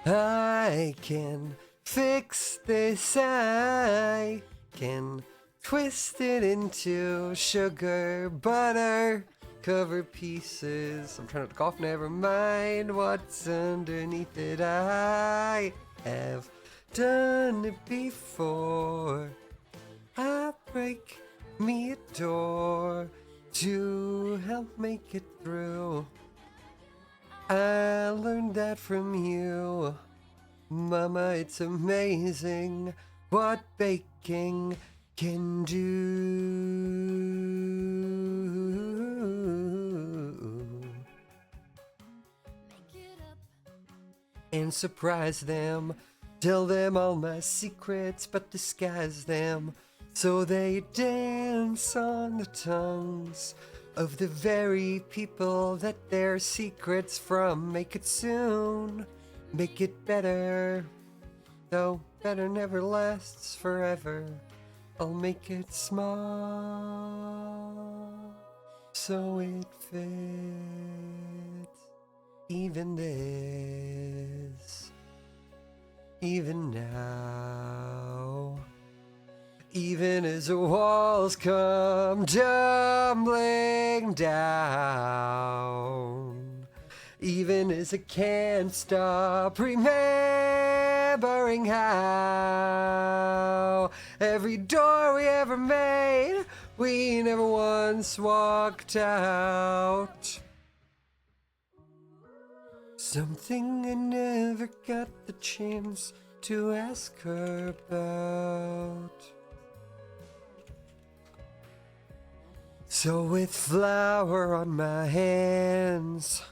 I can fix this, I can twist it into sugar, butter, cover pieces. I'm trying not to cough, never mind what's underneath it. I have done it before. I break me a door to help make it through. I learned that from you, Mama. It's amazing what baking can do. And surprise them, tell them all my secrets, but disguise them so they dance on the tongues of the very people that their secrets from. Make it soon, make it better, though better never lasts forever. I'll make it small so it fits. Even this, even now, even as the walls come tumbling down, even as I can't stop remembering how every door we ever made, we never once walked out. Something I never got the chance to ask her about. So with flour on my hands,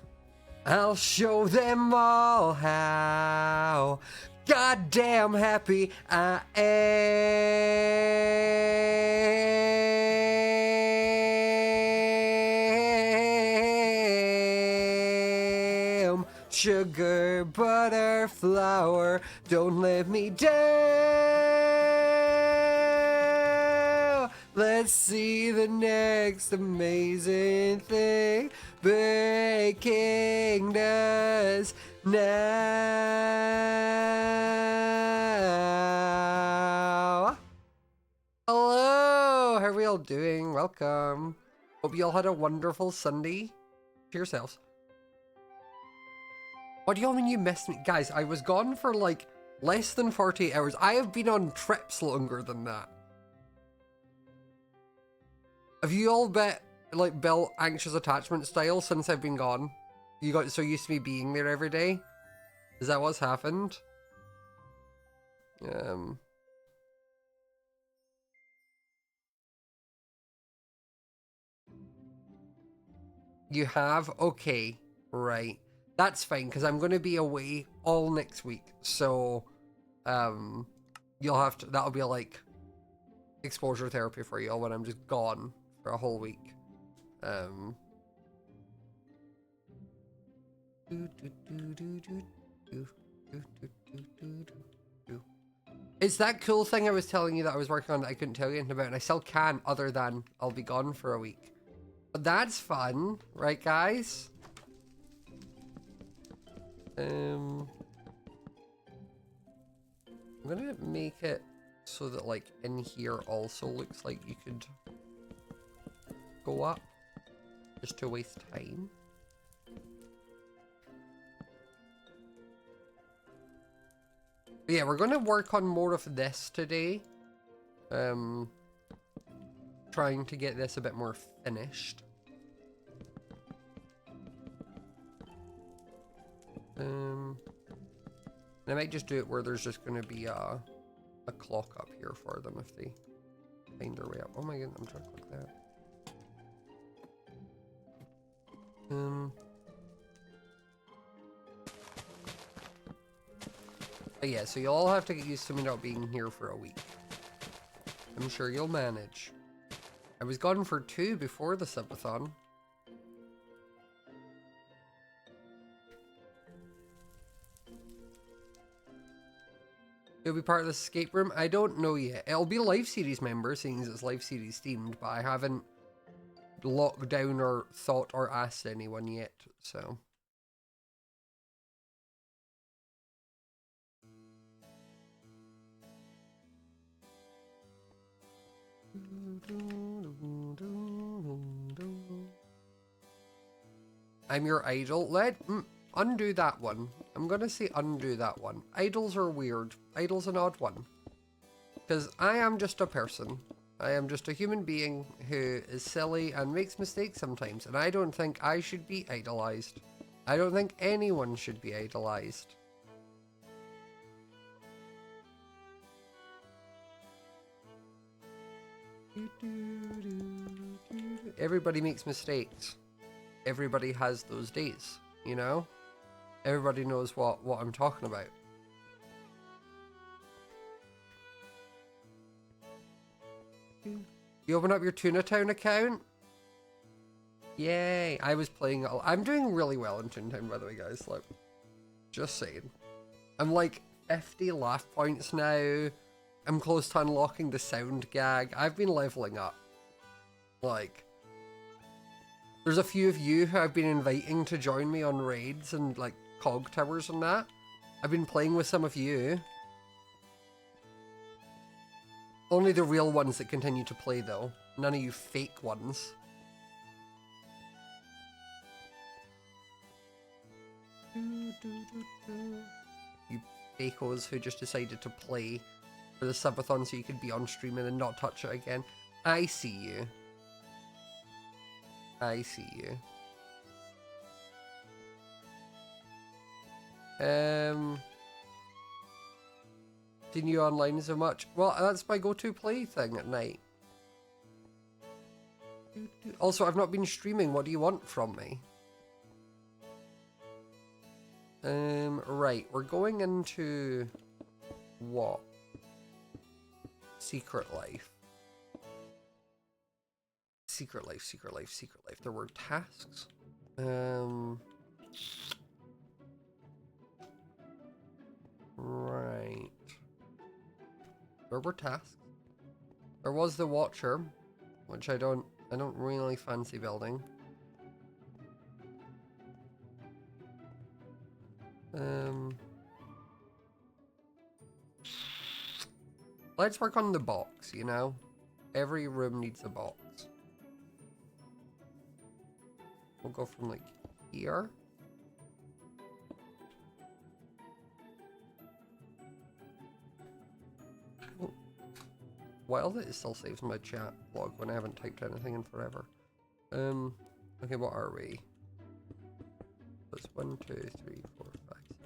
I'll show them all how goddamn happy I am. Sugar, butter, flour, don't let me down. Let's see the next amazing thing baking does now. Hello, how are we all doing? Welcome. Hope you all had a wonderful Sunday. To yourselves. What do you all mean you missed me? Guys, I was gone for like less than 48 hours. I have been on trips longer than that. Have you all built anxious attachment style since I've been gone? You got so used to me being there every day? Is that what's happened? You have? Okay, right. That's fine, because I'm going to be away all next week. So, you'll have to, that'll be like exposure therapy for you all when I'm just gone for a whole week. It's that cool thing I was telling you that I was working on that I couldn't tell you anything about, and I still can, other than I'll be gone for a week. But that's fun, right, guys? I'm gonna make it so that, like, in here also looks like you could go up, just to waste time. But yeah, we're gonna work on more of this today. Trying to get this a bit more finished. And I might just do it where there's just going to be a clock up here for them if they find their way up. Oh my god, I'm trying to click that. But yeah, so you'll all have to get used to me not being here for a week. I'm sure you'll manage. I was gone for 2 before the subathon. You'll be part of the escape room? I don't know yet. It'll be Life Series members, seeing as it's Life Series themed, but I haven't locked down or thought or asked anyone yet, so. I'm your idol. Undo that one. I'm gonna say undo that one. Idols are weird. Idol's an odd one. Because I am just a person. I am just a human being who is silly and makes mistakes sometimes. And I don't think I should be idolized. I don't think anyone should be idolized. Everybody makes mistakes. Everybody has those days, you know? Everybody knows what I'm talking about. You open up your Tuna Town account? Yay! I was playing. I'm doing really well in Tuna Town, by the way, guys. Like, just saying. I'm like 50 laugh points now. I'm close to unlocking the sound gag. I've been leveling up. Like, there's a few of you who I've been inviting to join me on raids and like cog towers and that. I've been playing with some of you. Only the real ones that continue to play though. None of you fake ones. You fakos who just decided to play for the subathon so you could be on stream and then not touch it again. I see you. I see you. Seen you online so much. Well, that's my go-to play thing at night. Also, I've not been streaming. What do you want from me? Right. We're going into what? Secret life. Secret life, secret life, secret life. There were tasks. Right. There were tasks. There was the Watcher, which I don't really fancy building. Let's work on the box, you know? Every room needs a box. We'll go from like here. Wild, it still saves my chat log when I haven't typed anything in forever. Okay, what are we? That's 1, 2, 3, 4, 5, 6,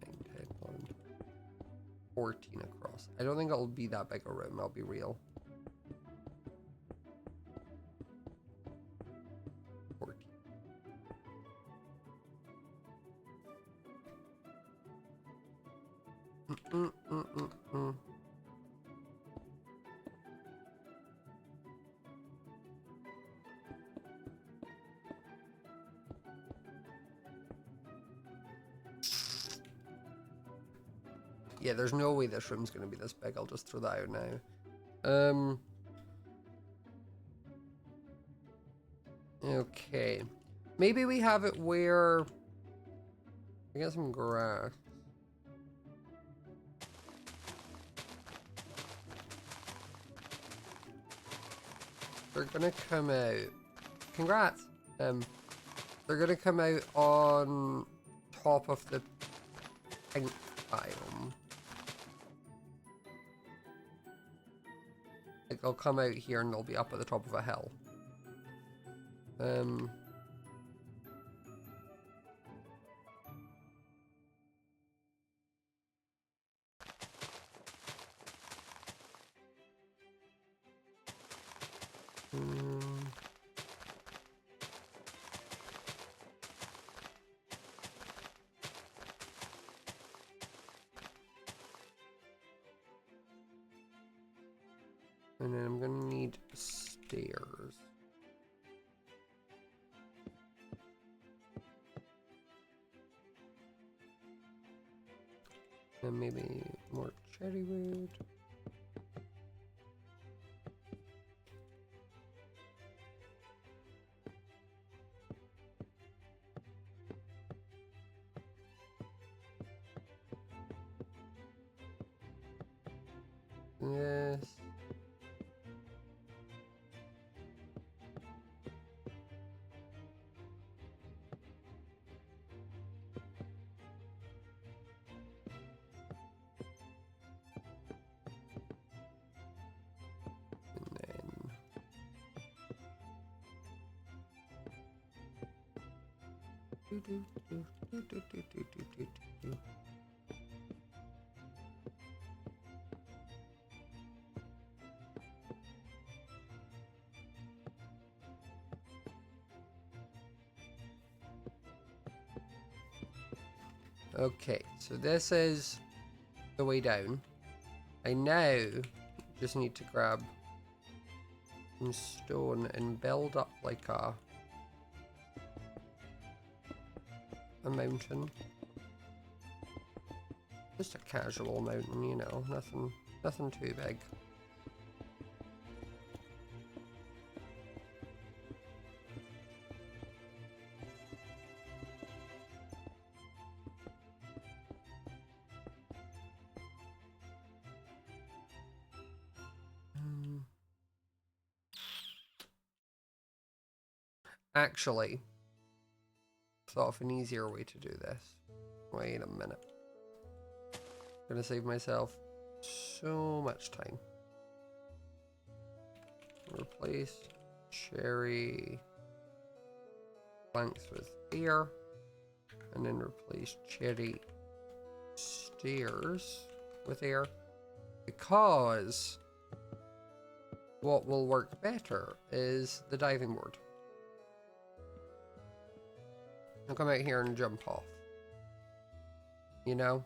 8, 9, 10, 11, 14 across. I don't think it'll be that big a room, I'll be real. 14. Yeah, there's no way this room's gonna be this big. I'll just throw that out now. Okay. Maybe we have it where I get some grass. They're gonna come out. Congrats. They're gonna come out on top of the pink biome. Like they'll come out here and they'll be up at the top of a hill. And then I'm gonna need stairs. And maybe more cherry wood. Yes. And then okay, so this is the way down. I now just need to grab some stone and build up like a mountain. Just a casual mountain, you know, nothing too big. Actually, thought of an easier way to do this. Wait a minute. Gonna save myself so much time. Replace cherry planks with air, and then replace cherry stairs with air, because what will work better is the diving board. I'll come out here and jump off. You know?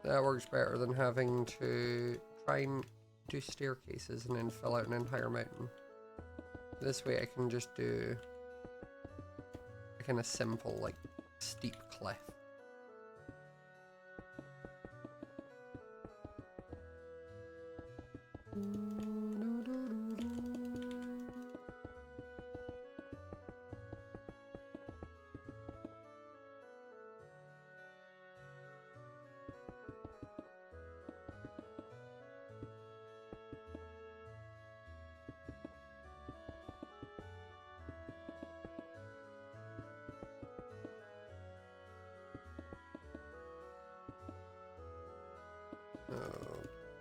That works better than having to try and do staircases and then fill out an entire mountain. This way I can just do a kind of simple, like, steep cliff.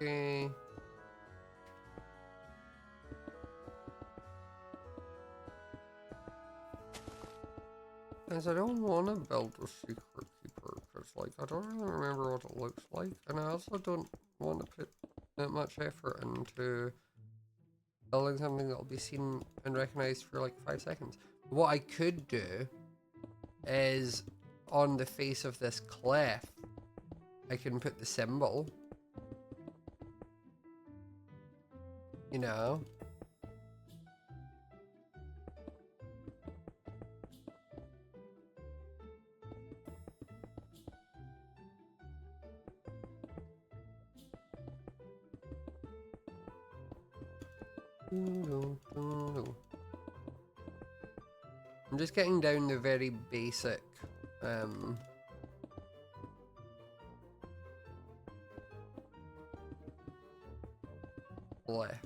Okay. As I don't want to build a secret keeper, because, like, I don't really remember what it looks like, and I also don't want to put that much effort into building something that will be seen and recognized for, like, 5 seconds. What I could do is, on the face of this cliff, I can put the symbol. You know? I'm just getting down the very basic cliff.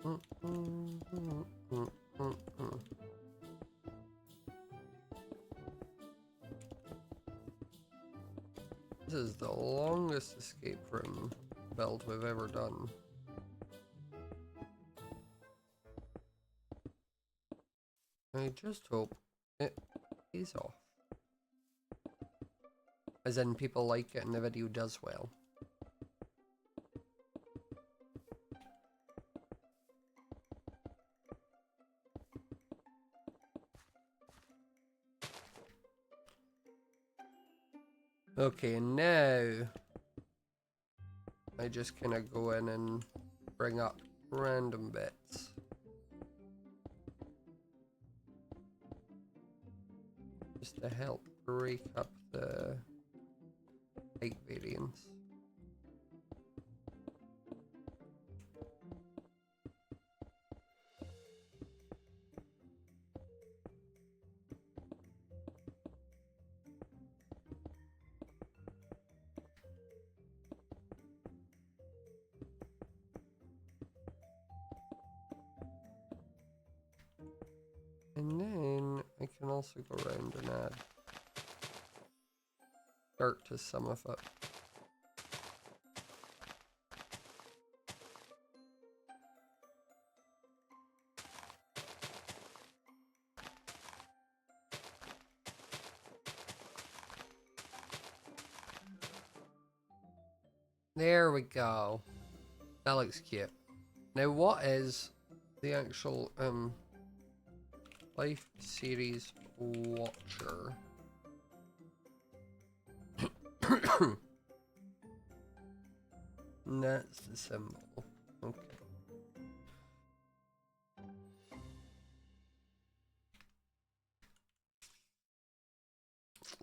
This is the longest escape room build we've ever done. I just hope it pays off. As in, people like it and the video does well. Okay, now I just kind of go in and bring up random bits. Just to help break up the height variance. And then I can also go around and add dirt to some of it. There we go. That looks cute. Now what is the actual Life Series Watcher? That's the symbol. Okay.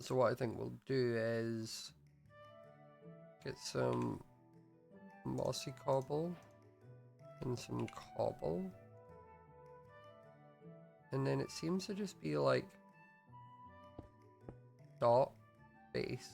So what I think we'll do is get some mossy cobble and some cobble. And then it seems to just be like dot base.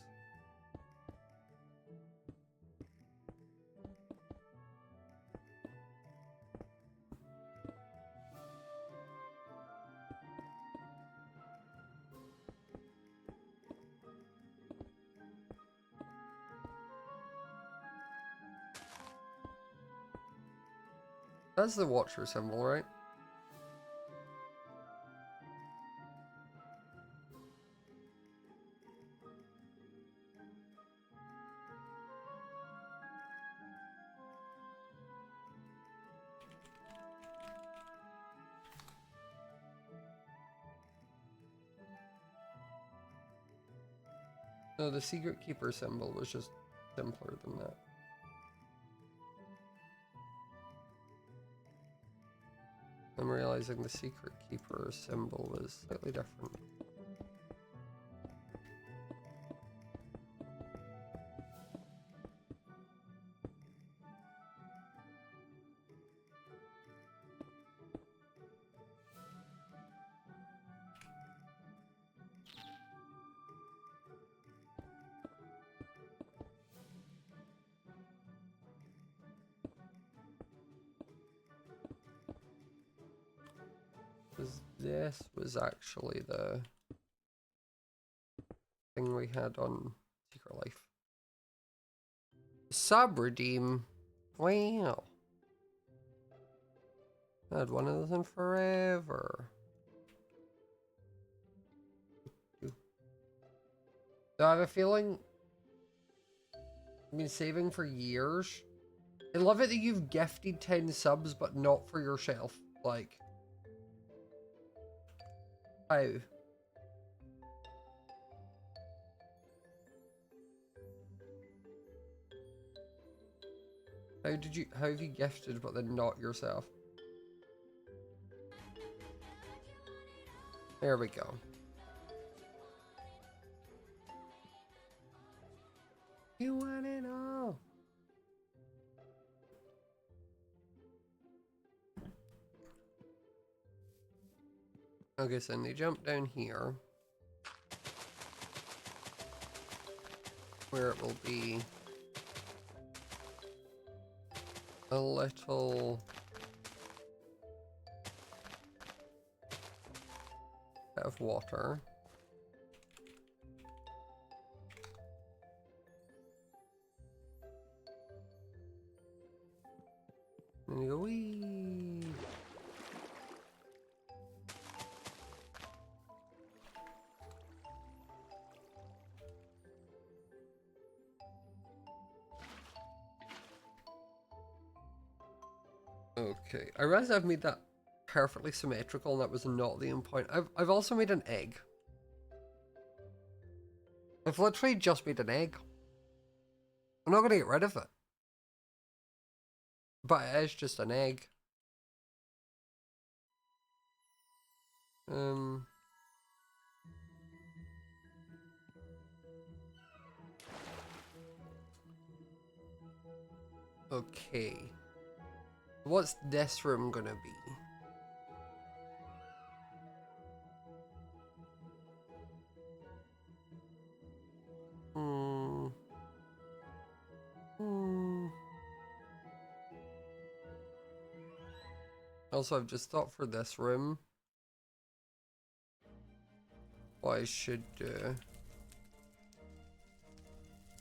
That's the Watcher symbol, right? No, the Secret Keeper symbol was just simpler than that. I'm realizing the Secret Keeper symbol was slightly different. This was actually the thing we had on Secret Life. Sub-redeem. Wow. I had one of those in forever. So I have a feeling I've been saving for years. I love it that you've gifted 10 subs, but not for yourself. Like, how? How have you gifted but then not yourself? There we go. You want it all. Okay, so then they jump down here, where it will be a little bit of water. And you go, wee. Okay, I realize I've made that perfectly symmetrical and that was not the end point. I've also made an egg. I've literally just made an egg. I'm not going to get rid of it. But it is just an egg. Okay. What's this room gonna be? Also, I've just thought for this room, what I should do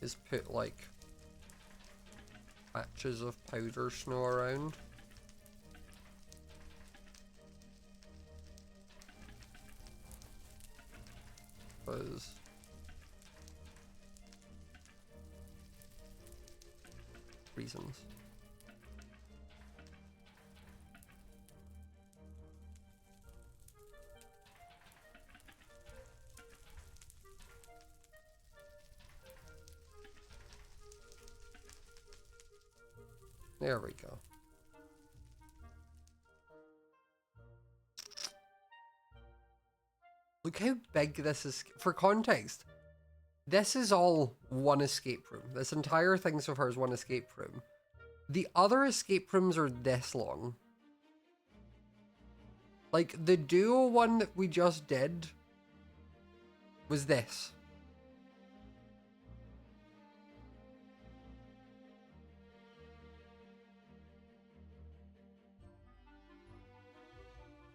is put like patches of powder snow around. Because reasons. There we go. Look how big this is. For context, this is all one escape room. This entire thing so far is one escape room. The other escape rooms are this long. Like, the duo one that we just did was this.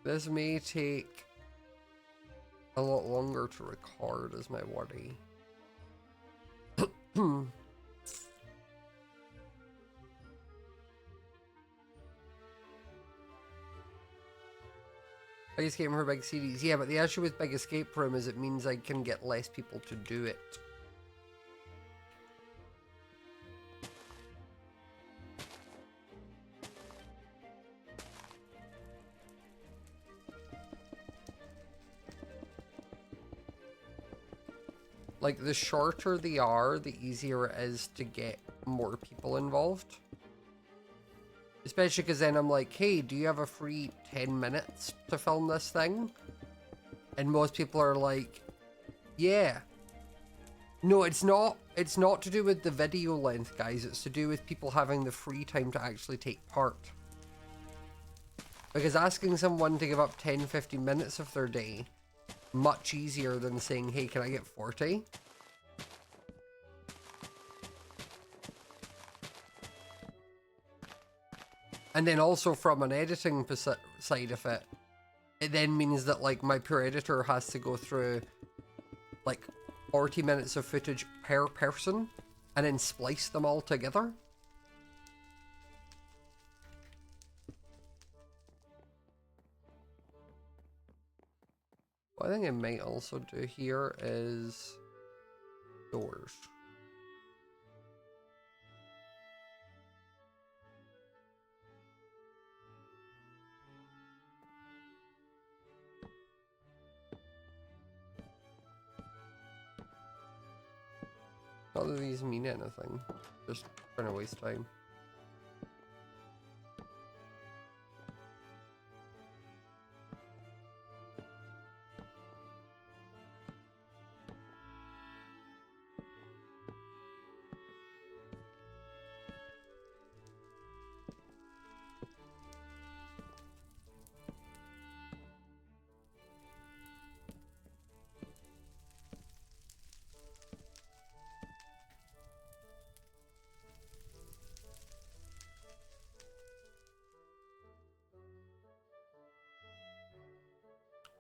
This may take a lot longer to record, is my worry. Big escape room for big series. Yeah, but the issue with big escape room is it means I can get less people to do it. Like, the shorter they are, the easier it is to get more people involved. Especially because then I'm like, hey, do you have a free 10 minutes to film this thing? And most people are like, yeah. No, it's not. It's not to do with the video length, guys. It's to do with people having the free time to actually take part. Because asking someone to give up 10, 15 minutes of their day, much easier than saying, hey, can I get 40? And then also from an editing side of it, it then means that like my pure editor has to go through like 40 minutes of footage per person and then splice them all together. What I think I might also do here is doors. Not that these mean anything, just trying to waste time.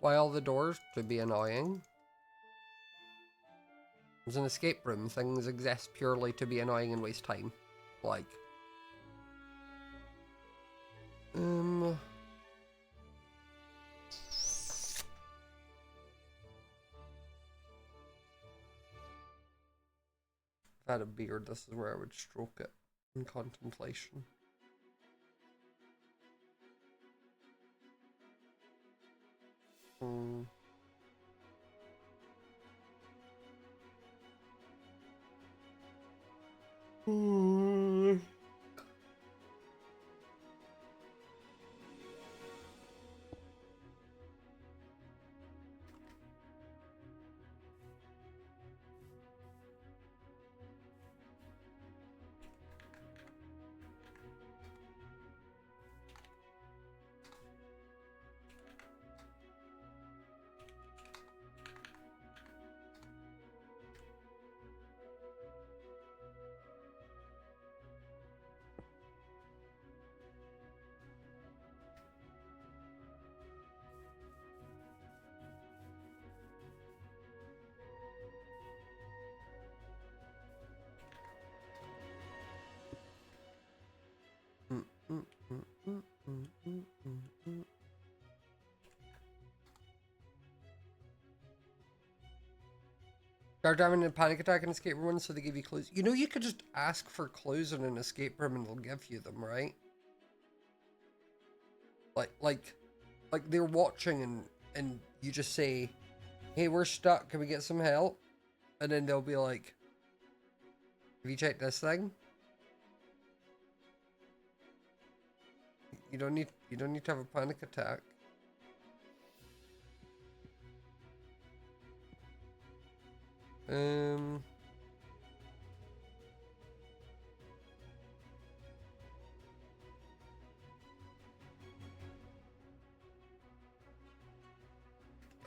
Why all the doors? To be annoying. As an escape room, things exist purely to be annoying and waste time. Like... If I had a beard, this is where I would stroke it in contemplation. Start having a panic attack in escape room, so they give you clues. You know, you could just ask for clues in an escape room and they'll give you them, right? Like they're watching and you just say, "Hey, we're stuck. Can we get some help?" And then they'll be like, "Have you checked this thing?" You don't need to have a panic attack.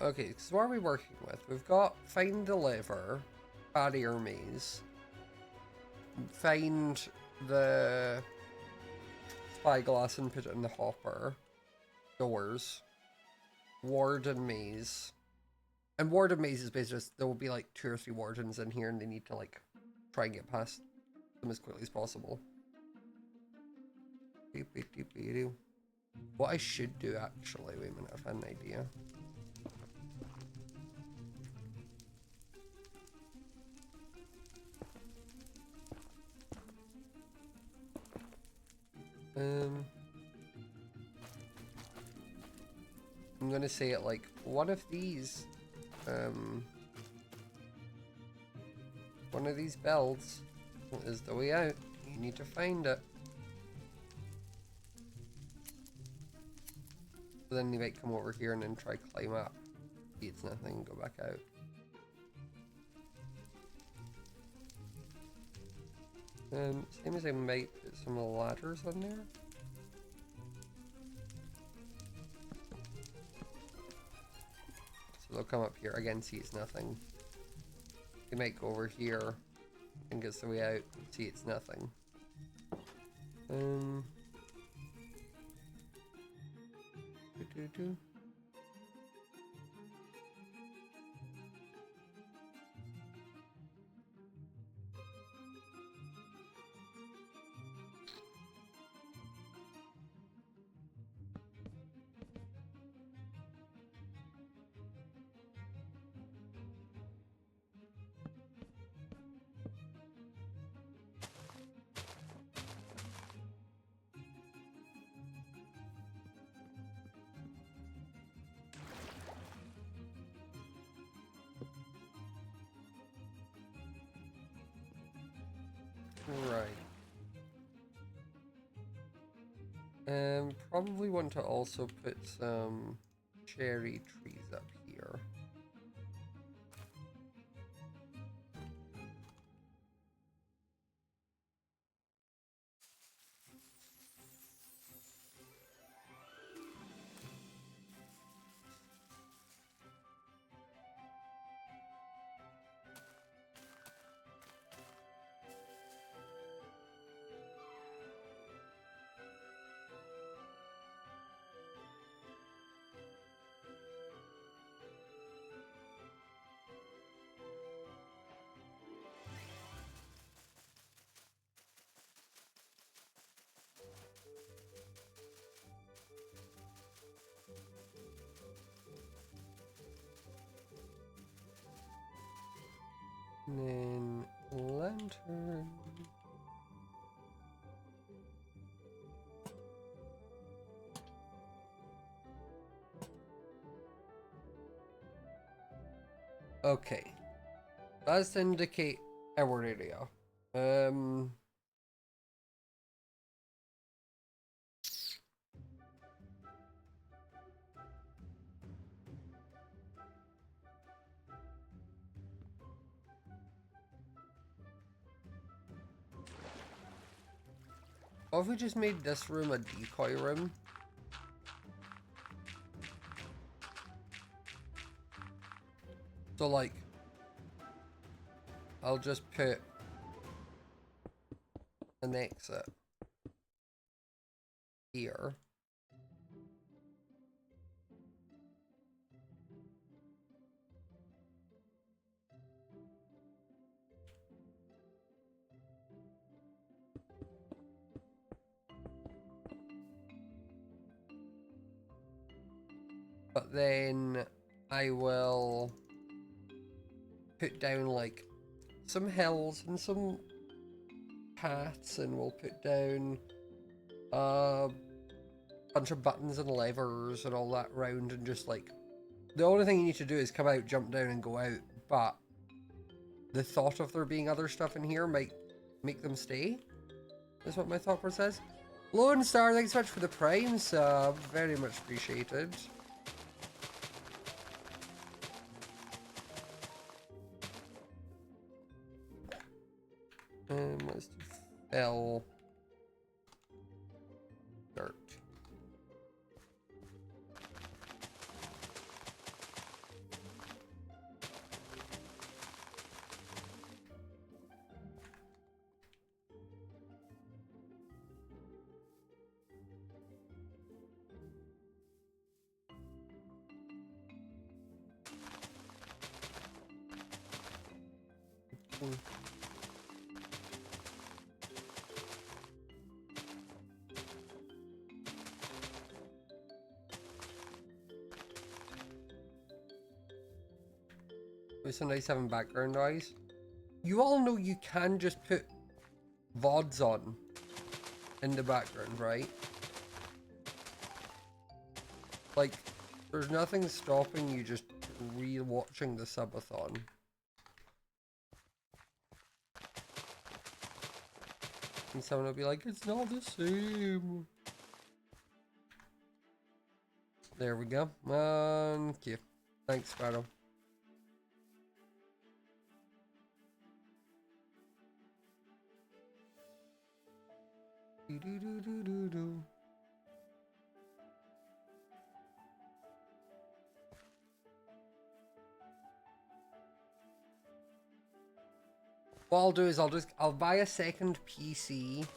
Okay, so what are we working with? We've got find the lever, barrier maze, find the spyglass and put it in the hopper, doors, warden maze. And warden maze is basically just, there will be like 2 or 3 wardens in here and they need to like try and get past them as quickly as possible. What I should do actually, wait a minute, I've had an idea. I'm gonna say it like, one of these bells is the way out. You need to find it. So then you might come over here and then try climb up. See it's nothing, go back out. Same as I might put some ladders on there. So they'll come up here. Again, see it's nothing. They might go over here and gets the way out. See it's nothing. Right. Probably want to also put some cherry trees up here. And then lantern. Okay. Let's indicate our area. What if we just made this room a decoy room? So like, I'll just put an exit here. But then I will put down like some hills and some paths, and we'll put down a bunch of buttons and levers and all that round, and just like, the only thing you need to do is come out, jump down and go out, but the thought of there being other stuff in here might make them stay. That's what my thought process says. Lone Star, thanks so much for the Prime sub. Very much appreciated. Let's do fell dirt. It's a nice having background noise. You all know you can just put Vods on in the background, right? Like, there's nothing stopping you just re-watching the subathon. And someone will be like, it's not the same. There we go. Thank you. Thanks, Sparrow. What I'll do is I'll buy a second PC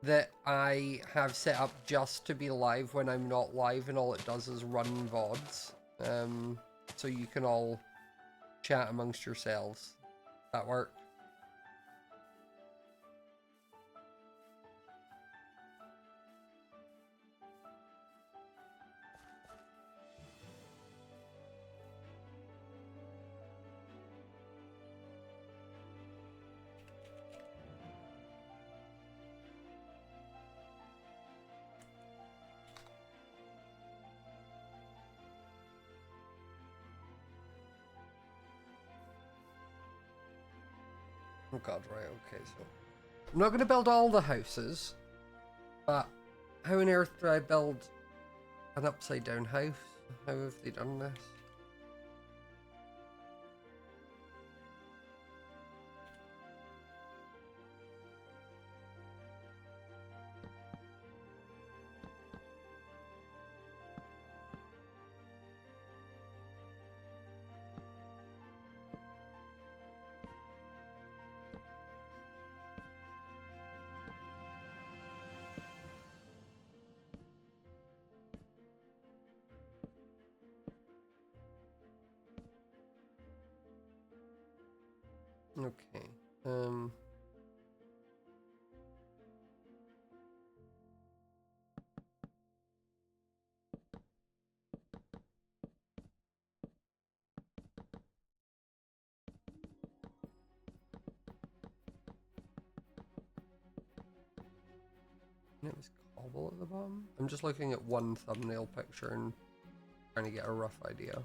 that I have set up just to be live when I'm not live, and all it does is run VODs. So you can all chat amongst yourselves. That work? Oh god, right, okay, so I'm not gonna build all the houses, but how on earth do I build an upside down house? How have they done this? Okay, And it was cobble at the bottom? I'm just looking at one thumbnail picture and trying to get a rough idea.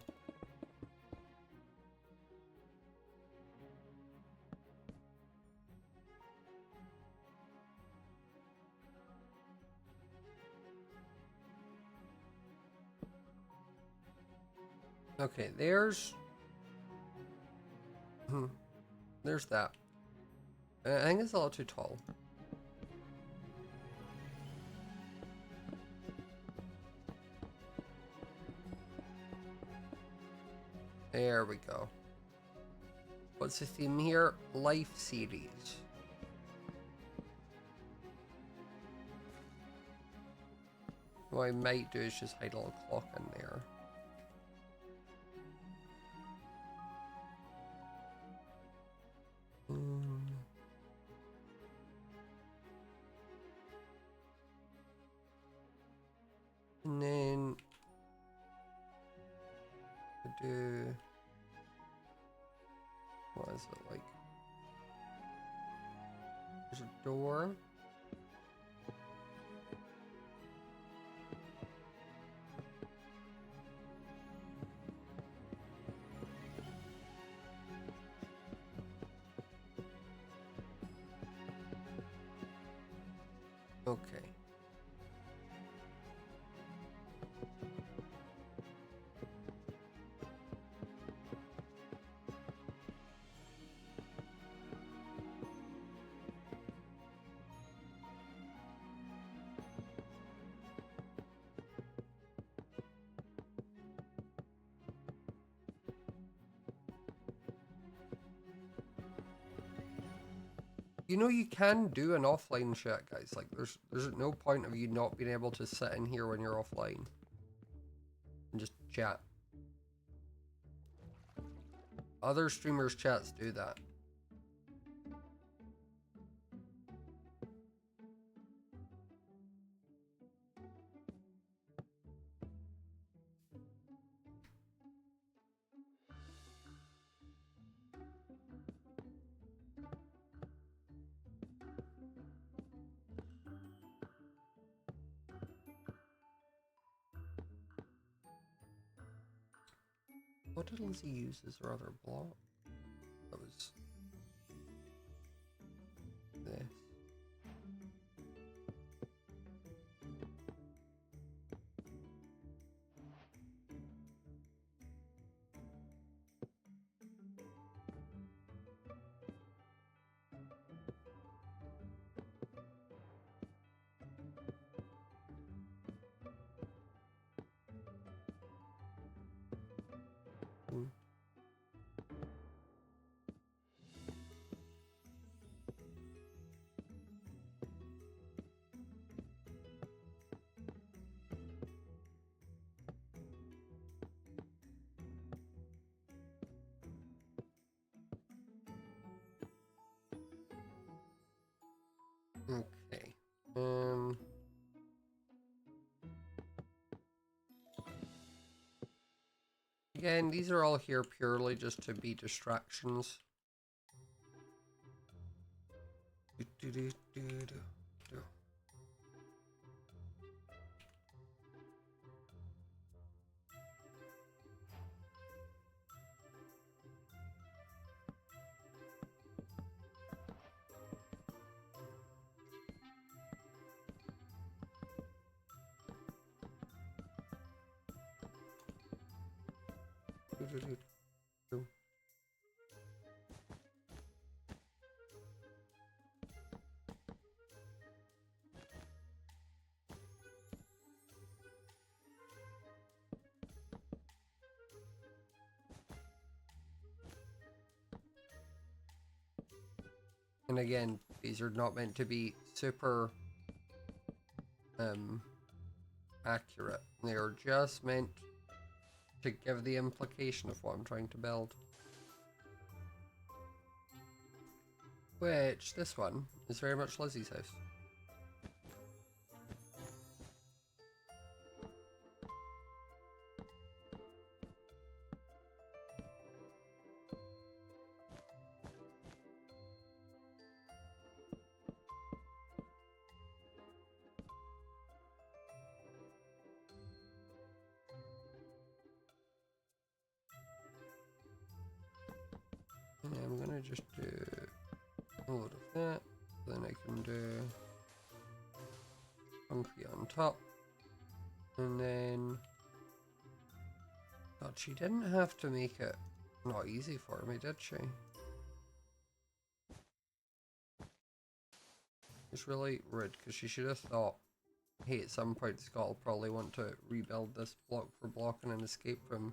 Okay, there's that. I think it's a little too tall. There we go. What's the theme here? Life series. What I might do is just hide a little clock in there. And then do, what is it like? There's a door. Okay. You know, you can do an offline chat, guys. Like, there's no point of you not being able to sit in here when you're offline and just chat. Other streamers' chats do that. What did Lizzie use as her other block? That was this. Hmm. Okay. Again, these are all here purely just to be distractions. And again, these are not meant to be super accurate. They are just meant to give the implication of what I'm trying to build. Which, this one, is very much Lizzie's house. just do a load of that. Then I can do concrete on top. And then... God, she didn't have to make it not easy for me, did she? It's really rude, because she should have thought, hey, at some point Scott will probably want to rebuild this block for blocking an escape room.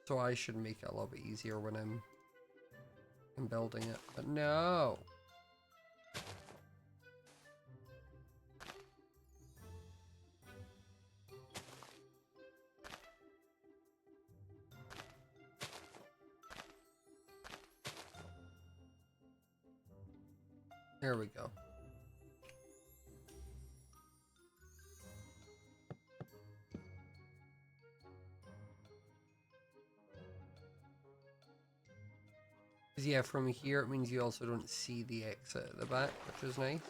So I should make it a little bit easier when I'm building it. But no! There we go. Yeah, from here it means you also don't see the exit at the back, which is nice.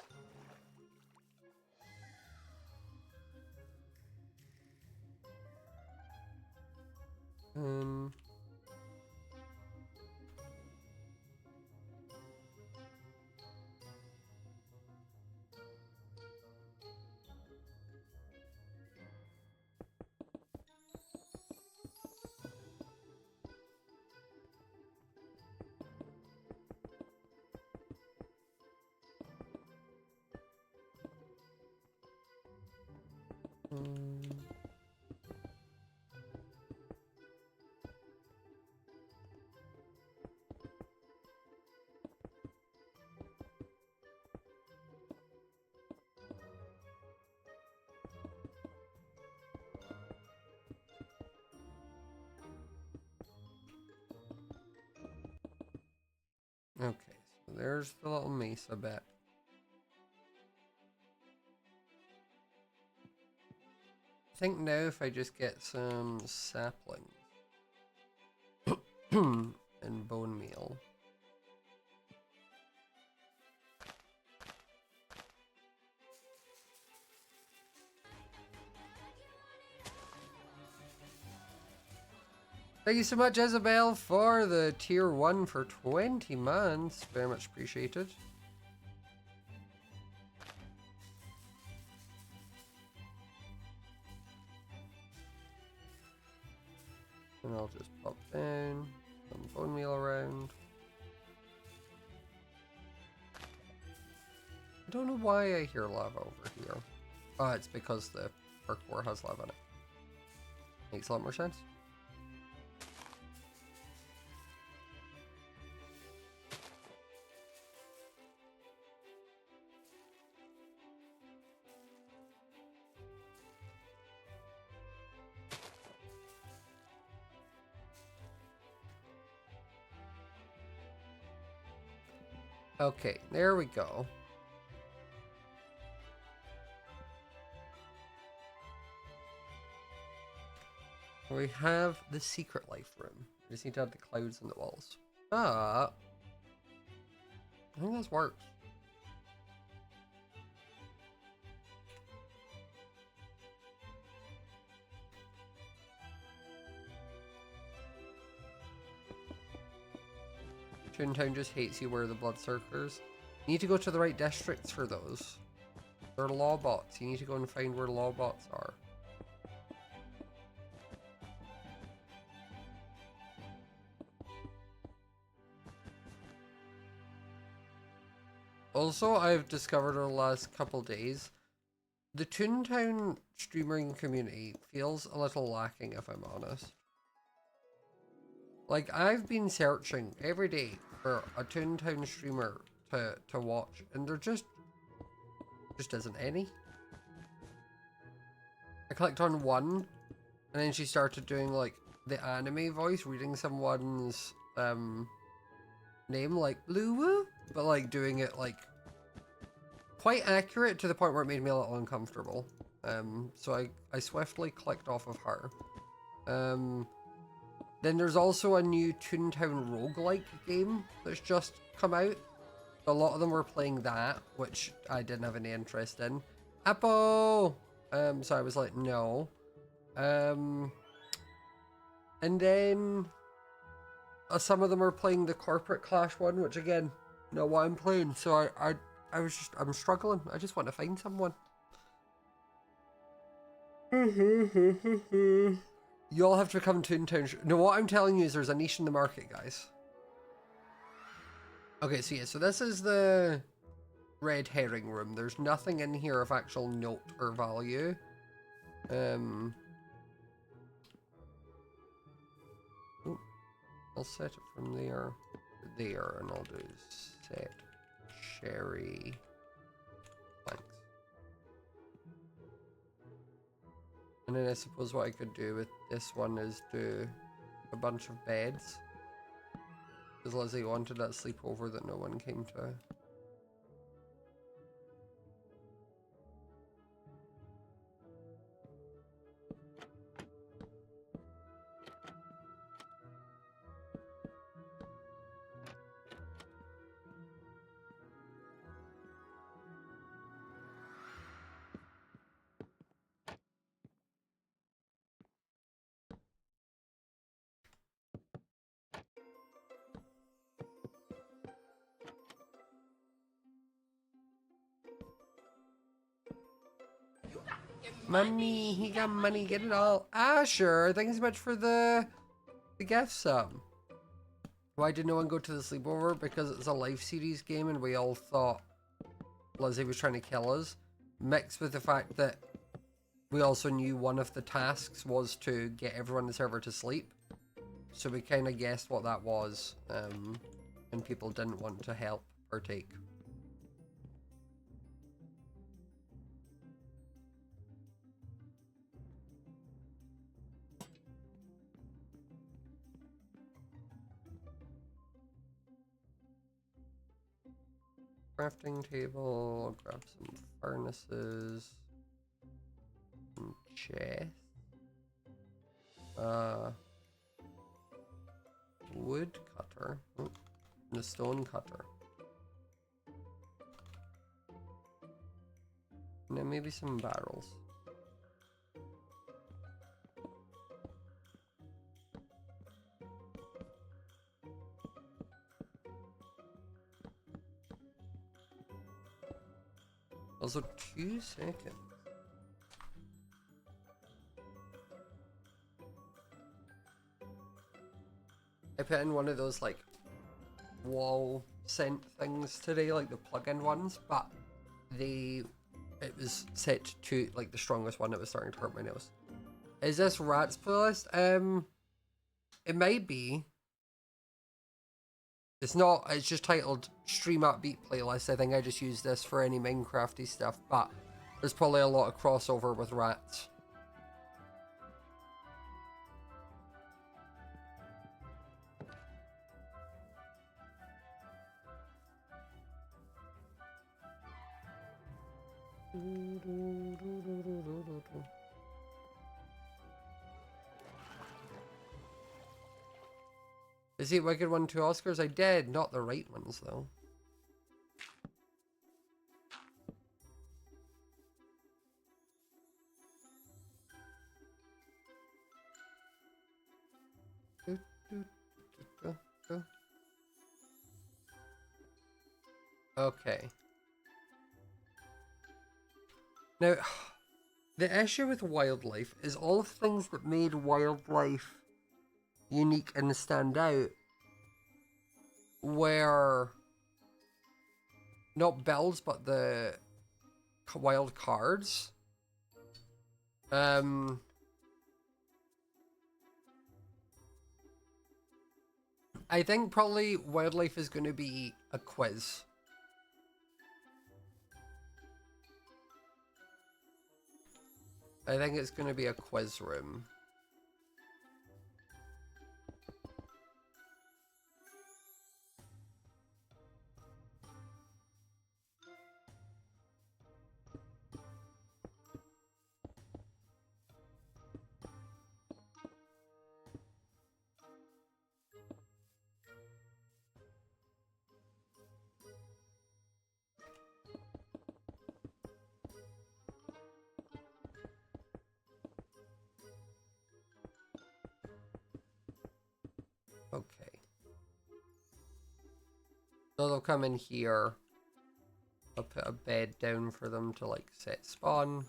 Okay, so there's the little mesa bit. I think now if I just get some saplings and bone meal. Thank you so much, Isabel, for the tier 1 for 20 months. Very much appreciated. And I'll just pop down some bone meal around. I don't know why I hear lava over here. Oh, it's because the parkour has lava in it. Makes a lot more sense. Okay, there we go. We have the secret life room. We just need to add the clouds on the walls. I think this works. Toontown just hates you where the blood circles. You need to go to the right districts for those. They're law bots. You need to go and find where law bots are. Also, I've discovered over the last couple days, the Toontown streaming community feels a little lacking, if I'm honest. Like, I've been searching every day for a Toontown streamer to watch, and there just isn't any. I clicked on one, and then she started doing, like, the anime voice, reading someone's, name, like, Luwu, but, like, doing it, like, quite accurate to the point where it made me a little uncomfortable. So I swiftly clicked off of her. Then there's also a new Toontown roguelike game that's just come out. A lot of them were playing that, which I didn't have any interest in. Apple! So I was like, no. And then some of them are playing the Corporate Clash one, which again, not what I'm playing. So I'm struggling. I just want to find someone. You all have to come to Toontown. No, what I'm telling you is there's a niche in the market, guys. Okay, so yeah, so this is the red herring room. There's nothing in here of actual note or value. I'll set it from there to there, and I'll do set cherry planks. And then I suppose what I could do with this one is do a bunch of beds. Because Lizzie wanted that sleepover that no one came to. Money, he got money, get it all. Ah, sure. Thanks so much for the gift sub. Why did no one go to the sleepover? Because it's a live series game and we all thought Lizzie was trying to kill us. Mixed with the fact that we also knew one of the tasks was to get everyone in the server to sleep. So we kind of guessed what that was. And people didn't want to help partake. Crafting table, grab some furnaces, some chests, wood cutter, and a stone cutter, and then maybe some barrels. Also, 2 seconds. I put in one of those like wall scent things today, like the plug-in ones, but it was set to like the strongest one that was starting to hurt my nose. Is this Rat's playlist? It might be. It's not, it's just titled Stream Upbeat Playlist. I think I just use this for any Minecrafty stuff, but there's probably a lot of crossover with Rats. Is he Wicked won 2 Oscars? I did, not the right ones though. Okay. Now, the issue with wildlife is all of the things that made wildlife unique and stand out were not builds, but the wild cards. I think probably wildlife is going to be a quiz. I think it's going to be a quiz room. So they'll come in here. I'll put a bed down for them to like set spawn.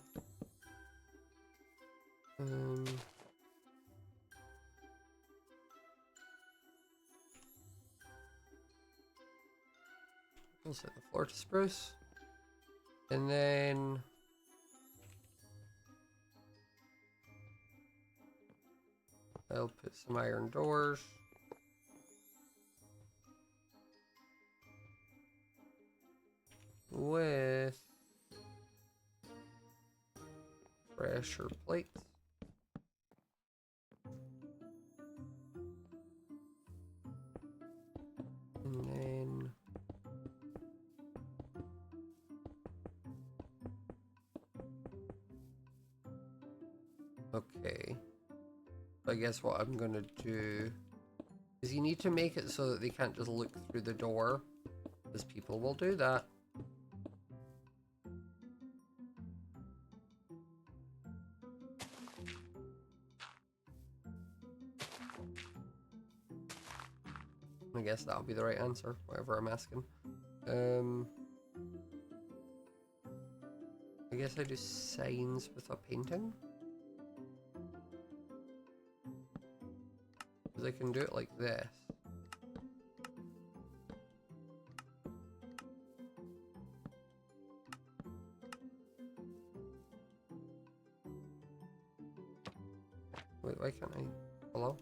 We'll set the floor to spruce. And then I'll put some iron doors. With pressure plates. And then okay. I guess what I'm gonna do is you need to make it so that they can't just look through the door, because people will do that. I guess that'll be the right answer, whatever I'm asking. I guess I do signs with a painting. Because I can do it like this. Wait, why can't I? Hello?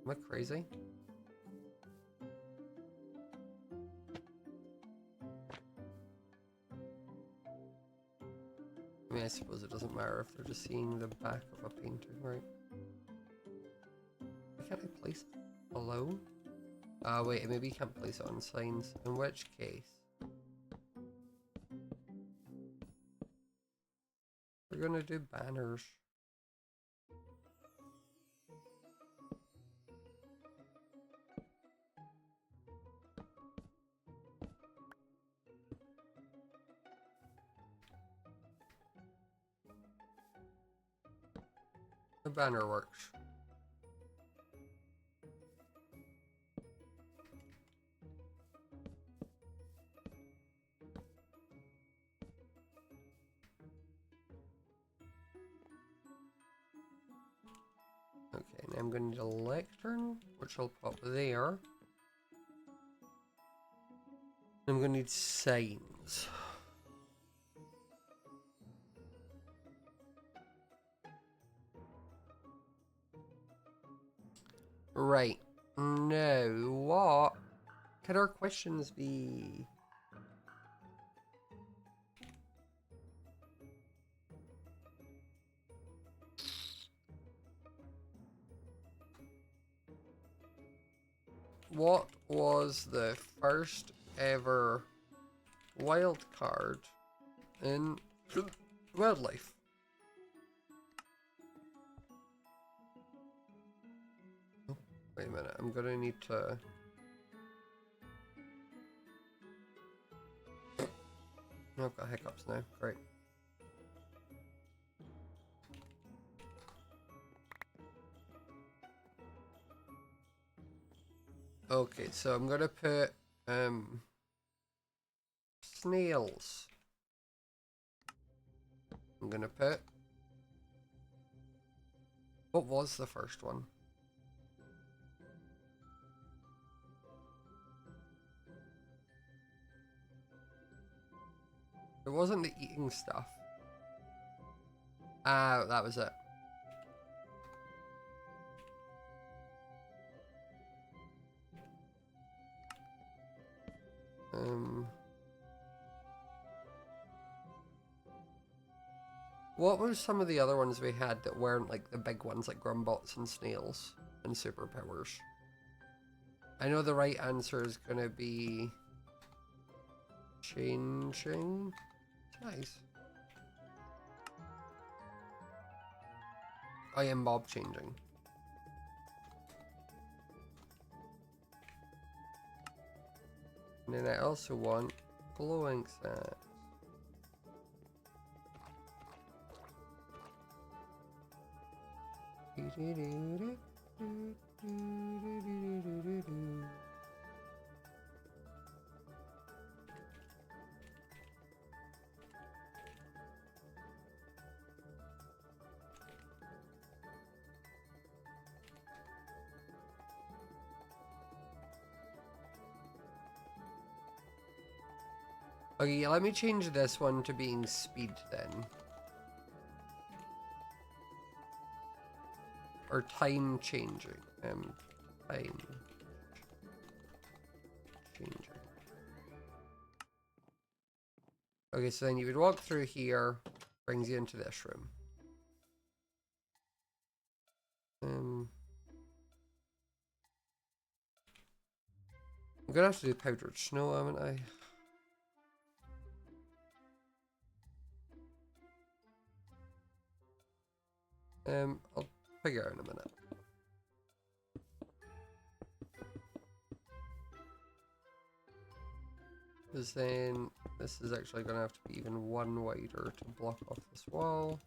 Am I crazy? I mean, I suppose it doesn't matter if they're just seeing the back of a painting, right? Why can't I place it? Hello? Wait, maybe you can't place it on signs. In which case? We're gonna do banners. The banner works. Okay, now I'm going to need a lectern, which I'll pop there. I'm going to need signs. Right. Now, what could our questions be? What was the first ever wild card in wildlife? Oh, wait a minute, I'm gonna need to... I've got hiccups now, great. Okay, so I'm gonna put snails. I'm gonna put... What was the first one? It wasn't the eating stuff. Ah, that was it. What were some of the other ones we had that weren't like the big ones, like grumbots and snails and superpowers? I know the right answer is gonna be changing. Nice. I am mob changing. And then I also want glowing sacks. Okay, let me change this one to being speed then. Or time changing. Time changing. Okay, so then you would walk through here, brings you into this room. I'm gonna have to do powdered snow, haven't I? I'll figure out in a minute. Because then this is actually gonna have to be even one wider to block off this wall.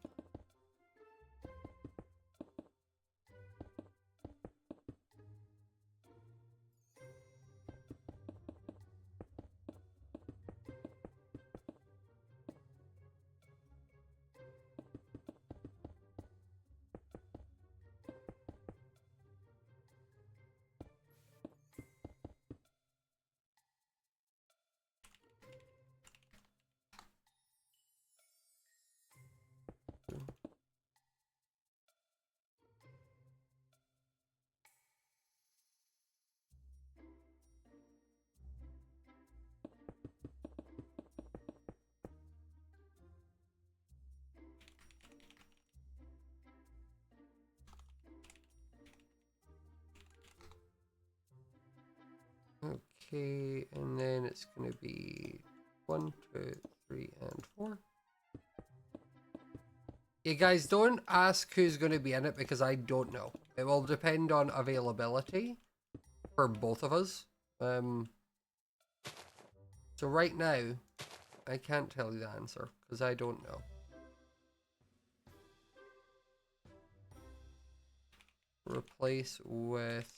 Okay, and then it's gonna be 1, 2, 3, and 4. You guys, don't ask who's going to be in it because I don't know. It will depend on availability for both of us. So right now, I can't tell you the answer because I don't know. Replace with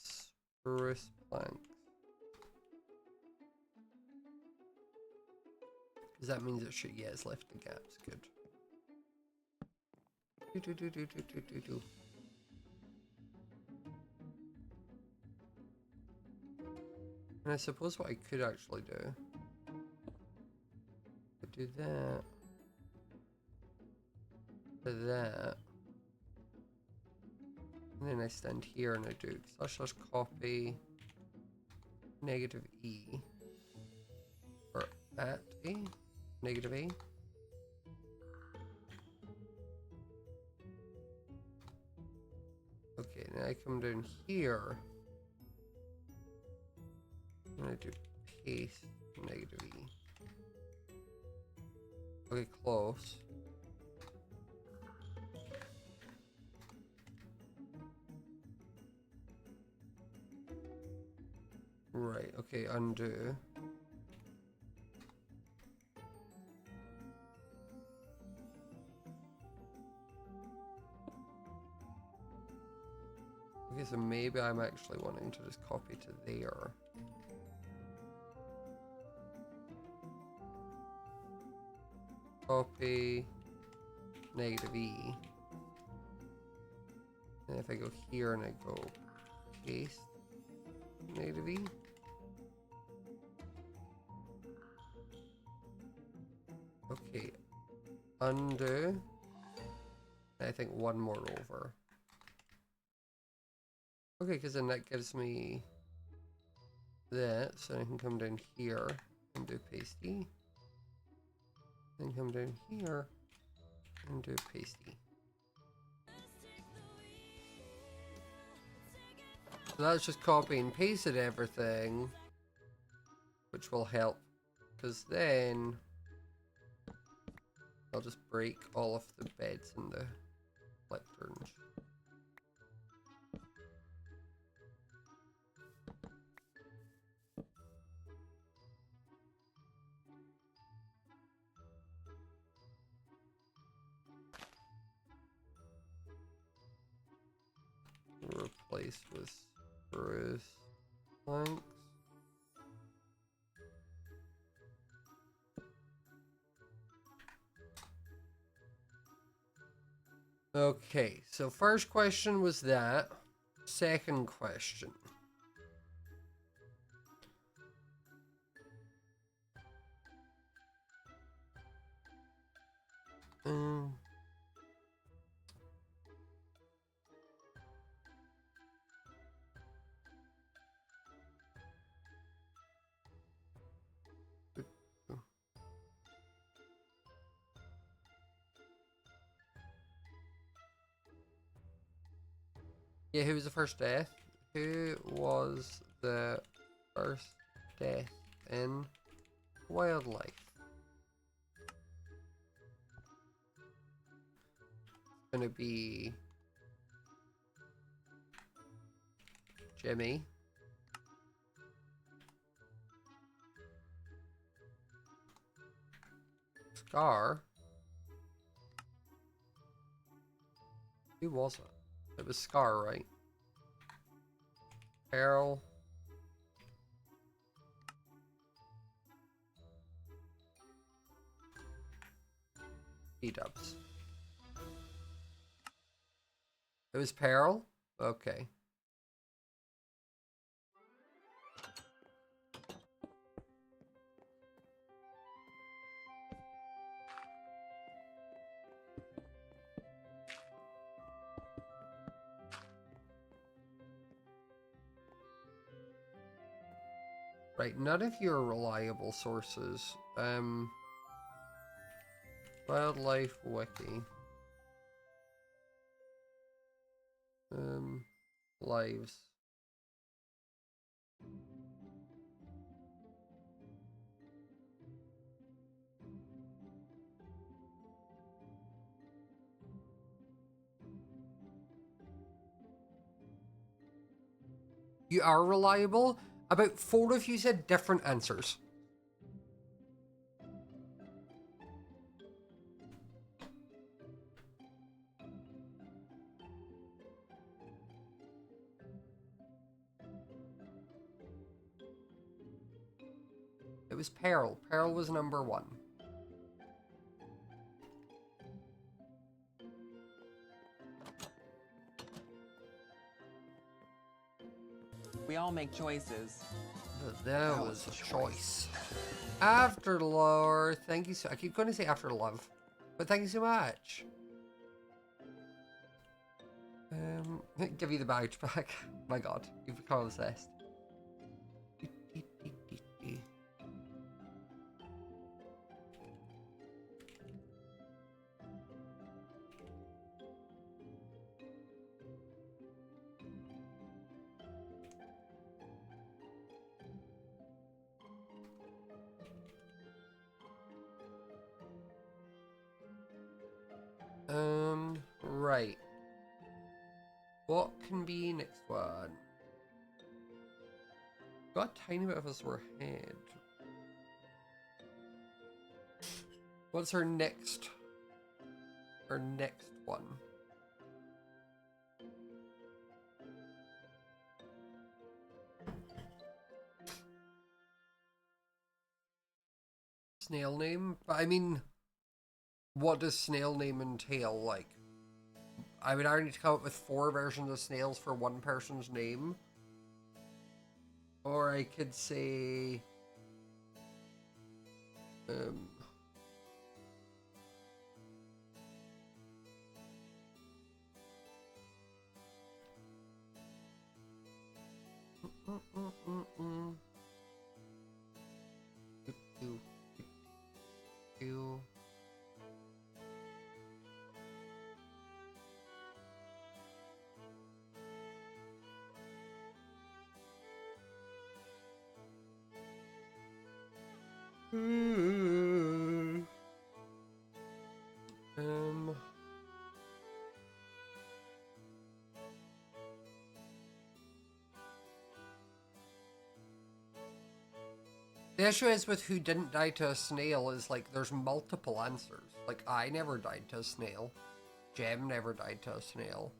spruce planks. Because that means it should, yeah, it's left the gaps. Good. And I suppose what I could actually do, could do that, to that, and then I stand here and I do / copy negative E, or at E, negative E. Okay, now I come down here, and I do paste negative E. Okay, close. Right, okay, undo. Okay, so maybe I'm actually wanting to just copy to there. Copy negative E. And if I go here and I go paste negative E. Okay, undo. I think one more over. Okay, because then that gives me that, so I can come down here and do pasty. Then come down here and do pasty. So that's just copy and pasted everything, which will help, because then I'll just break all of the beds in the lecterns. Replace with Bruce. Thanks. Okay, so first question was that. Second question. Um, yeah, who was the first death? Who was the first death in wildlife? It's gonna be Jimmy. Scar. Who was it? It was Scar, right? Carol. E-dubs. It was Peril? Okay. Right, none of your reliable sources. Wildlife Wiki. Lives. You are reliable? About 4 of you said different answers. It was Peril. Peril was number 1. We all make choices. But that was a choice. Afterlore, thank you so. I keep going to say Afterlove, but thank you so much. Give you the badge back. My God, you've become obsessed. Right. What can be next one? Got a tiny bit of a sore head. What's our next? Our next one. Snail name? But I mean, what does snail name entail? Like, I would either need to come up with 4 versions of snails for one person's name. Or I could say... The issue is with who didn't die to a snail is like there's multiple answers. Like I never died to a snail. Jem never died to a snail.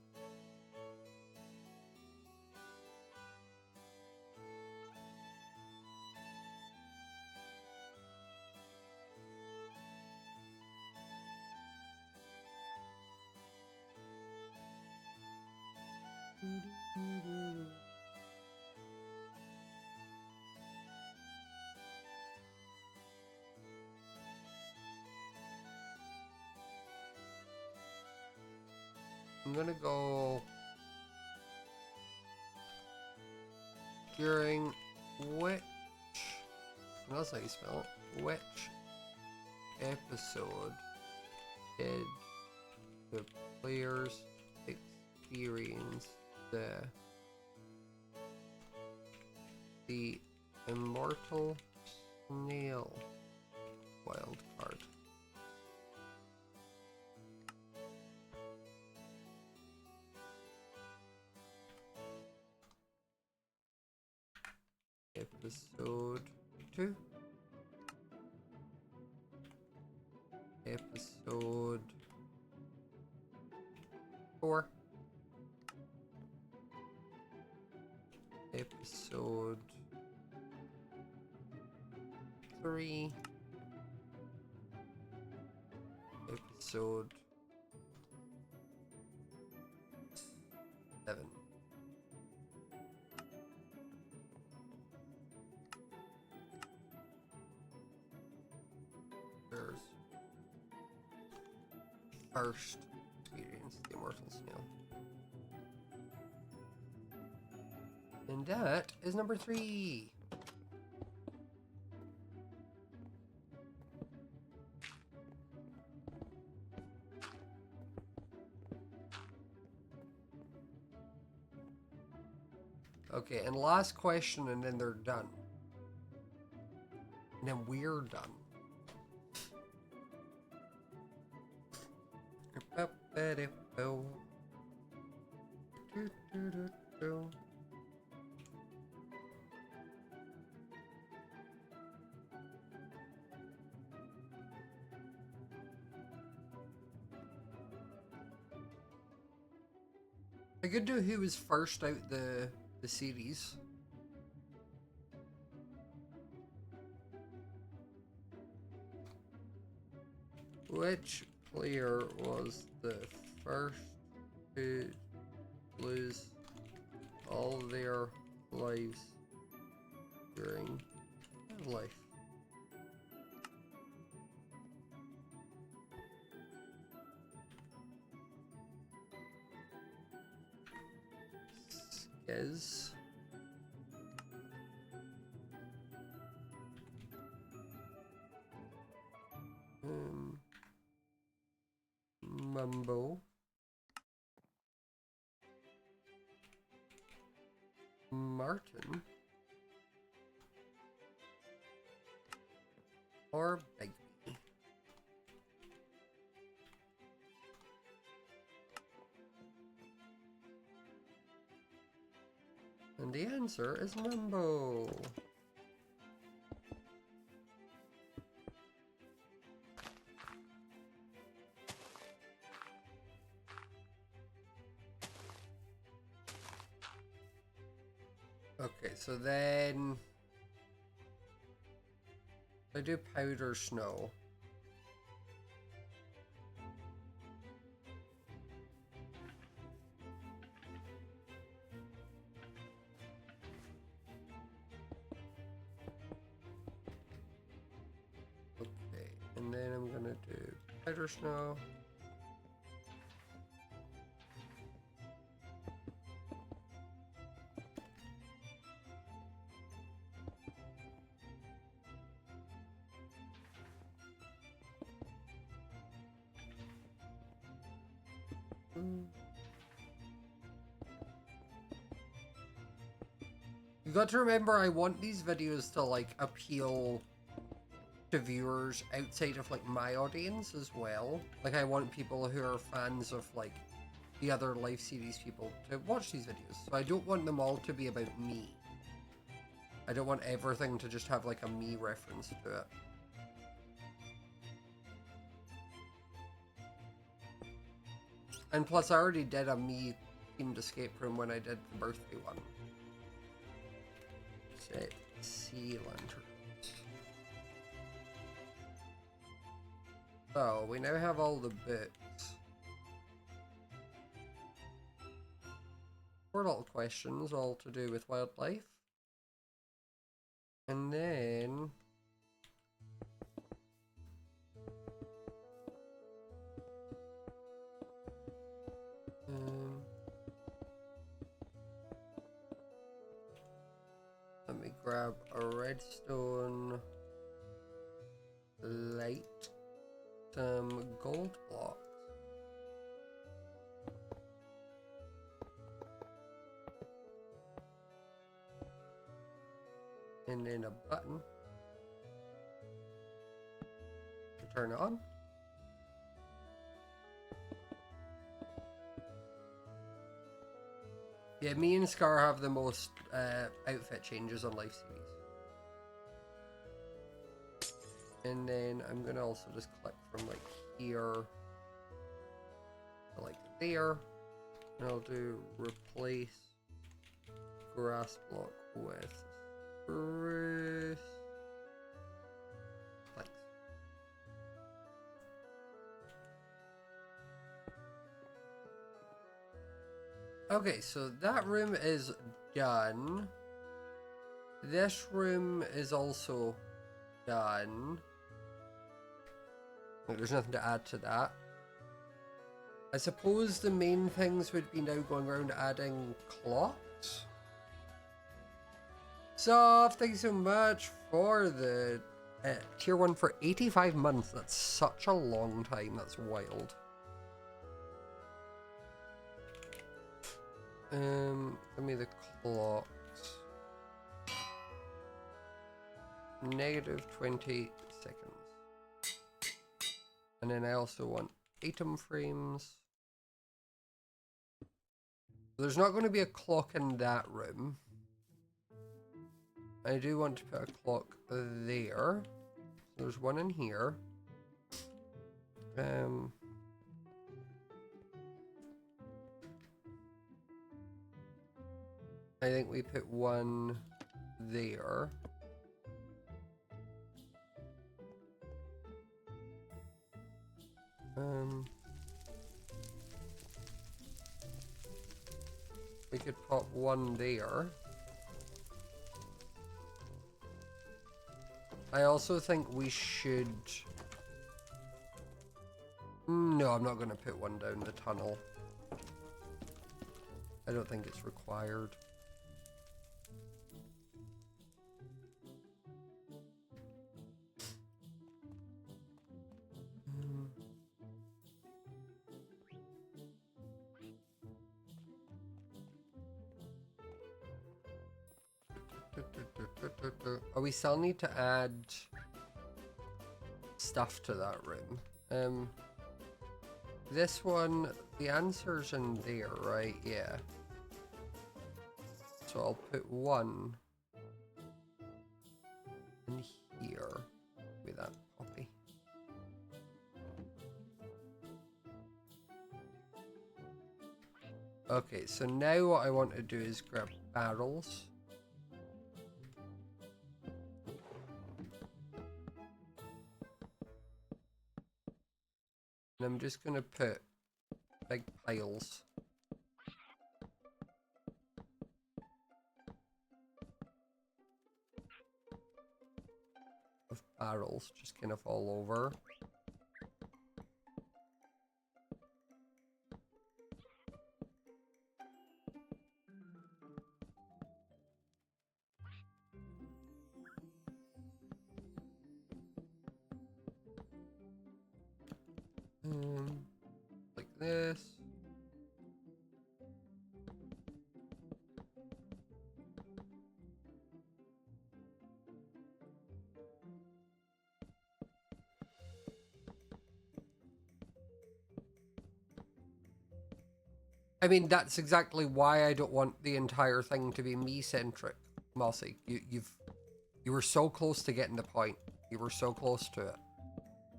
I'm gonna go during which, that's how you spell it, which episode did the players experience the immortal snail wild card? Episode 2, episode 4, episode 3, episode 7. There's first experience the immortal snail. And that is number 3. Okay, and last question, and then they're done. And then we're done. I could do who was first out the series. Which player was the first to lose all their lives during life? Is Mumbo, Martin, or Begbie? And the answer is Mumbo. Okay, so then I do powder snow. Okay, and then I'm gonna do powder snow. You got to remember, I want these videos to like appeal to viewers outside of like my audience as well. Like I want people who are fans of like the other live series people to watch these videos. So I don't want them all to be about me. I don't want everything to just have like a me reference to it. And plus I already did a me themed escape room when I did the birthday one. Set sea lanterns. So we now have all the bits. 4 little questions, all to do with wildlife. And then grab a redstone light, some gold blocks. And then a button to turn it on. Yeah, me and Scar have the most outfit changes on Life Series. And then I'm gonna also just click from like here to like there. And I'll do replace grass block with spruce. Thanks. Okay, so that room is done. This room is also done. There's nothing to add to that. I suppose the main things would be now going around adding clocks. So, thank you so much for the tier 1 for 85 months. That's such a long time. That's wild. Give me the clocks. Negative 20 seconds. And then I also want item frames. There's not going to be a clock in that room. I do want to put a clock there. There's one in here. I think we put one there. We could pop one there. I also think we should... No, I'm not going to put one down the tunnel. I don't think it's required. Oh, we still need to add stuff to that room. This one, the answer's in there, right? Yeah. So I'll put one in here with that poppy. Okay, so now what I want to do is grab barrels. And I'm just going to put big piles of barrels just kind of all over. Like this. I mean, that's exactly why I don't want the entire thing to be me-centric, Mossy. You were so close to getting the point. You were so close to it.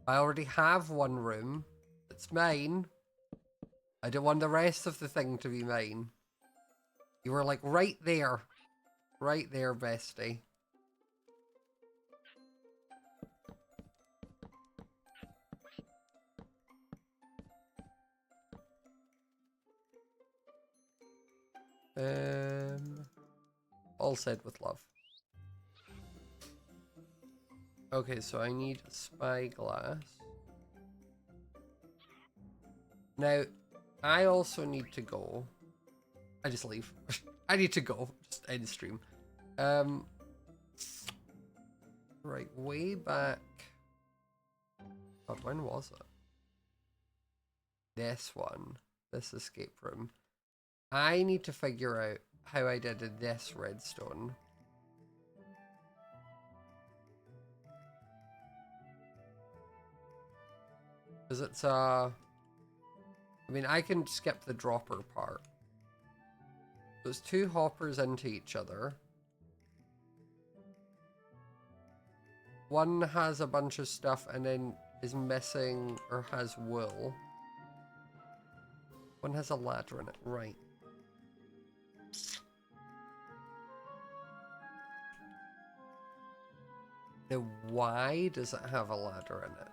I already have one room. It's mine. I don't want the rest of the thing to be mine. You were like right there. Right there, bestie. All said with love. Okay, so I need spyglass. Now, I also need to go. I just leave. I need to go. Just end stream. Right, way back. God, when was it? This one. This escape room. I need to figure out how I did this redstone. Because it's I mean, I can skip the dropper part. There's two hoppers into each other. One has a bunch of stuff and then is missing or has wool. One has a ladder in it, right. Now, why does it have a ladder in it?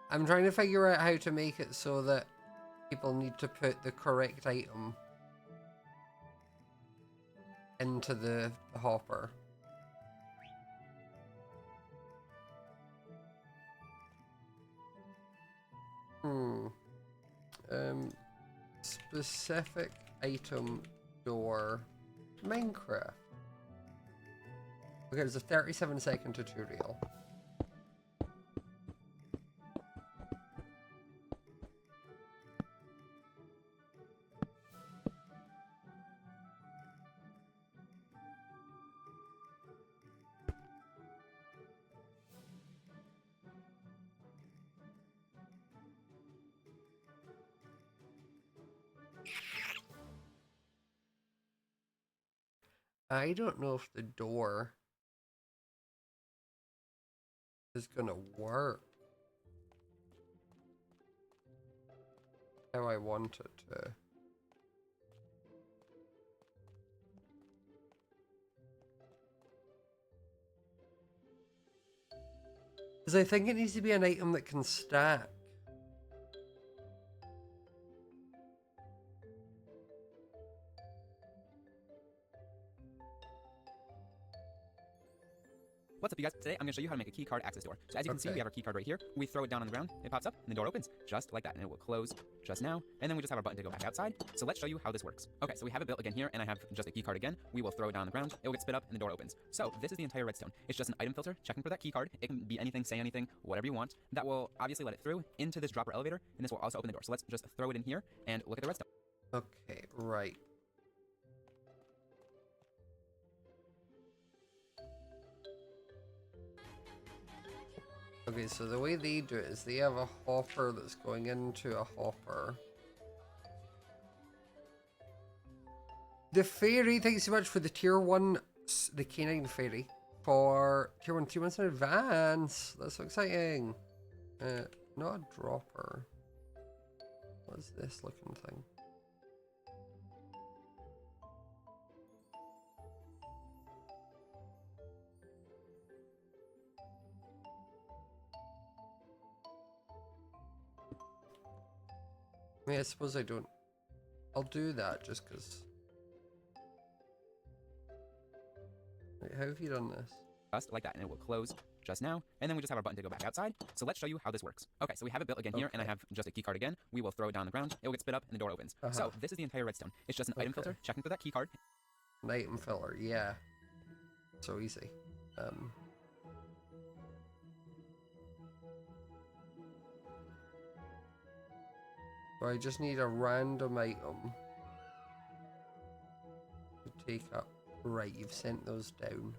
I'm trying to figure out how to make it so that people need to put the correct item into the hopper. Specific item door Minecraft. Okay, there's a 37-second tutorial. I don't know if the door is gonna work how I want it to. Because I think it needs to be an item that can stack. What's up, you guys? Today I'm going to show you how to make a key card access door. So as you can see, we have our key card right here. We throw it down on the ground, it pops up, and the door opens, just like that, and it will close just now. And then we just have our button to go back outside. So let's show you how this works. Okay, so we have it built again here, and I have just a key card again. We will throw it down on the ground, it will get spit up, and the door opens. So this is the entire redstone. It's just an item filter, checking for that key card. It can be anything, say anything, whatever you want. That will obviously let it through into this dropper elevator, and this will also open the door. So let's just throw it in here, and look at the redstone. Okay, right. Okay, so the way they do it is they have a hopper that's going into a hopper. The fairy, thank you so much for the tier 1, the canine fairy, for tier 1, 2 months in advance. That's so exciting. Not a dropper. What's this looking thing? I mean, I suppose I don't. I'll do that just because. Wait, how have you done this? Just like that, and it will close just now. And then we just have our button to go back outside. So let's show you how this works. Okay, so we have it built again here, and I have just a key card again. We will throw it down on the ground, it will get spit up, and the door opens. So this is the entire redstone. It's just an item filter, checking for that key card. An item filler, yeah. So easy. So I just need a random item to take up. Right, you've sent those down.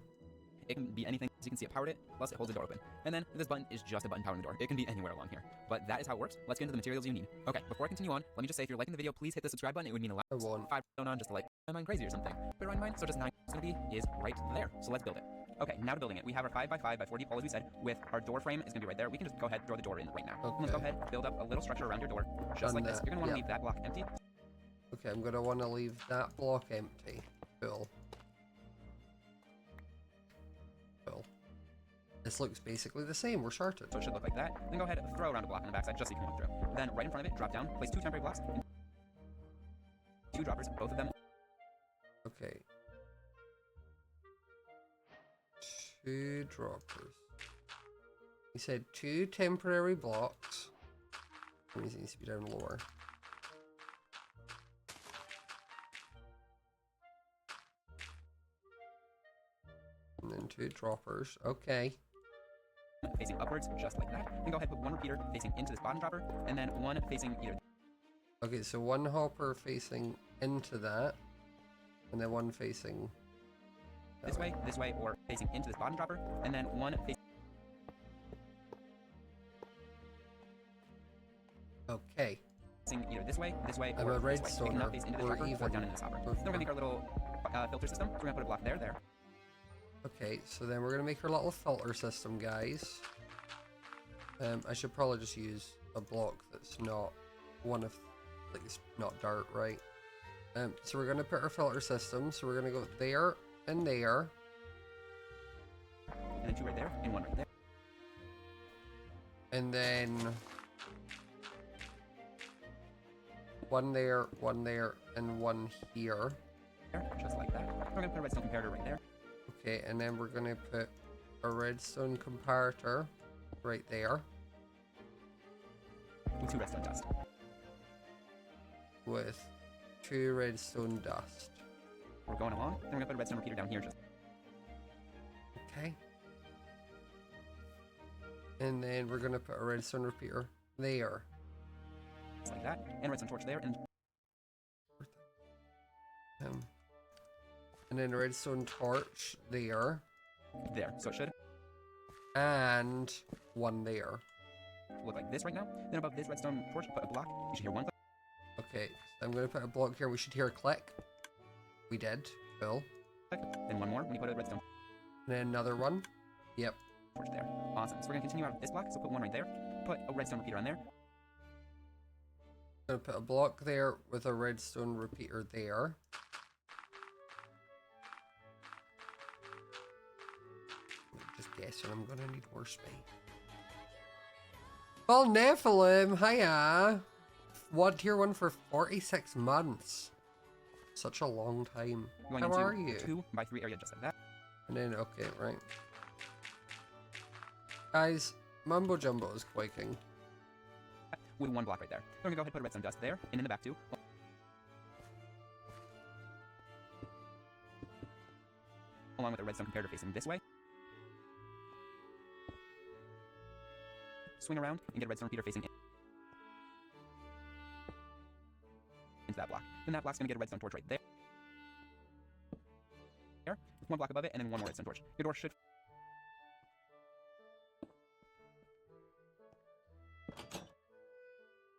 It can be anything. As you can see, it powered it, plus it holds the door open. And then this button is just a button powering the door. It can be anywhere along here. But that is how it works. Let's get into the materials you need. Okay, before I continue on, let me just say if you're liking the video, please hit the subscribe button. It would mean a lot. I won't. 5 on just to like my mind crazy or something. But on mine, so just 9 is going to be is right there. So let's build it. Okay, now to building it. We have our 5x5x4 pole, as we said, with our door frame is going to be right there. We can just go ahead and throw the door in right now. Okay. Let's go ahead, build up a little structure around your door, just like this. You're going to want to leave that block empty. Okay, I'm going to want to leave that block empty. Cool. Cool. This looks basically the same. We're sorted. So it should look like that. Then go ahead, throw around a block on the backside, just so you can walk through. Then right in front of it, drop down, place 2 temporary blocks, 2 droppers, both of them. Okay. 2 droppers. He said 2 temporary blocks. It needs to be down lower. And then 2 droppers. Okay. Facing upwards, just like that. Then go ahead and put 1 repeater facing into this bottom dropper, and then 1 facing either. Okay, so 1 hopper facing into that, and then 1 facing this way, or facing into this bottom dropper, and then 1 facing. Okay. Either this way, I'm or a this way. redstone. We cannot face into this dropper or down into this hopper. Then we're gonna make our little filter system. So we're gonna put a block there. Okay, so then we're gonna make our little filter system, guys. I should probably just use a block that's not one of, like, it's not dirt, right? So we're gonna put our filter system. So we're gonna go there and there. And then 2 right there, and 1 right there. And then 1 there, and 1 here. Just like that. We're gonna put a redstone comparator right there. Okay, and then we're gonna put a redstone comparator right there. With 2 redstone dust. With 2 redstone dust. We're going along. Then we're gonna put a redstone repeater down here just. Okay. And then we're gonna put a redstone repeater there. Just like that. And a redstone torch there, and And then a redstone torch there. there. So it should And 1 there. look like this right now. Then above this redstone torch, put a block. You should hear 1 click. Okay, so I'm gonna put a block here. We should hear a click. We did. Cool. Then 1 more when you put a redstone And then another one. Yep. torch there. Awesome. So we're gonna continue out of this block. So put 1 right there. Put a redstone repeater on there. Gonna put a block there with a redstone repeater there. Just guessing I'm gonna need more space. Well, Nephilim, hiya! Tier 1 for 46 months. Such a long time. Going How into are you? 2 by 3 area just like that. And then, okay, right. Guys, Mumbo Jumbo is quaking. With 1 block right there. We're gonna go ahead and put a redstone dust there, and in the back too. Along with a redstone comparator facing this way. Swing around and get a redstone repeater facing into that block. Then that block's gonna get a redstone torch right there. There. 1 block above it, and then 1 more redstone torch. Your door should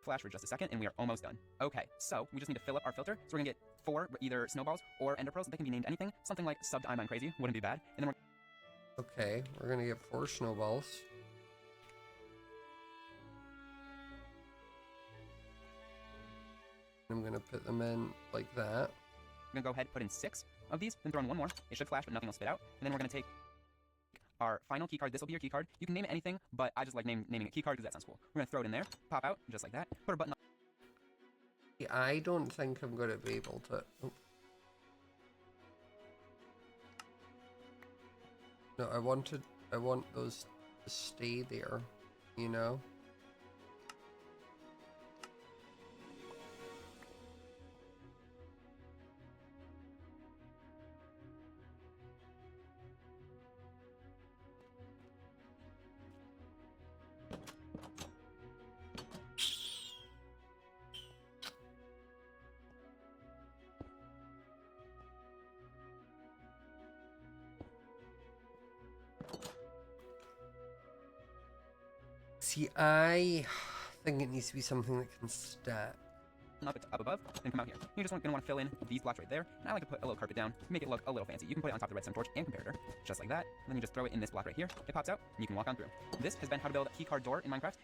flash for just a second, and we are almost done. Okay, so we just need to fill up our filter. So we're gonna get 4 either snowballs or ender pearls. They can be named anything. Something like subbed I'm crazy wouldn't be bad. And then we're Okay, we're gonna get 4 snowballs. I'm gonna put them in like that. gonna go ahead and put in 6 of these, then throw in 1 more. It should flash, but nothing will spit out. And then we're gonna take our final key card. This will be your key card. You can name it anything, but I just like naming it key card because that sounds cool. We're gonna throw it in there, pop out just like that. Put a button on. Yeah, I don't think I'm gonna be able to. Oh. No, I want those to stay there, you know? See, I think it needs to be something that can stack. Up above, then come out here. You're just gonna want to fill in these blocks right there. And I like to put a little carpet down to make it look a little fancy. You can put it on top of the redstone torch and comparator, just like that. And then you just throw it in this block right here. It pops out, and you can walk on through. This has been how to build a keycard door in Minecraft.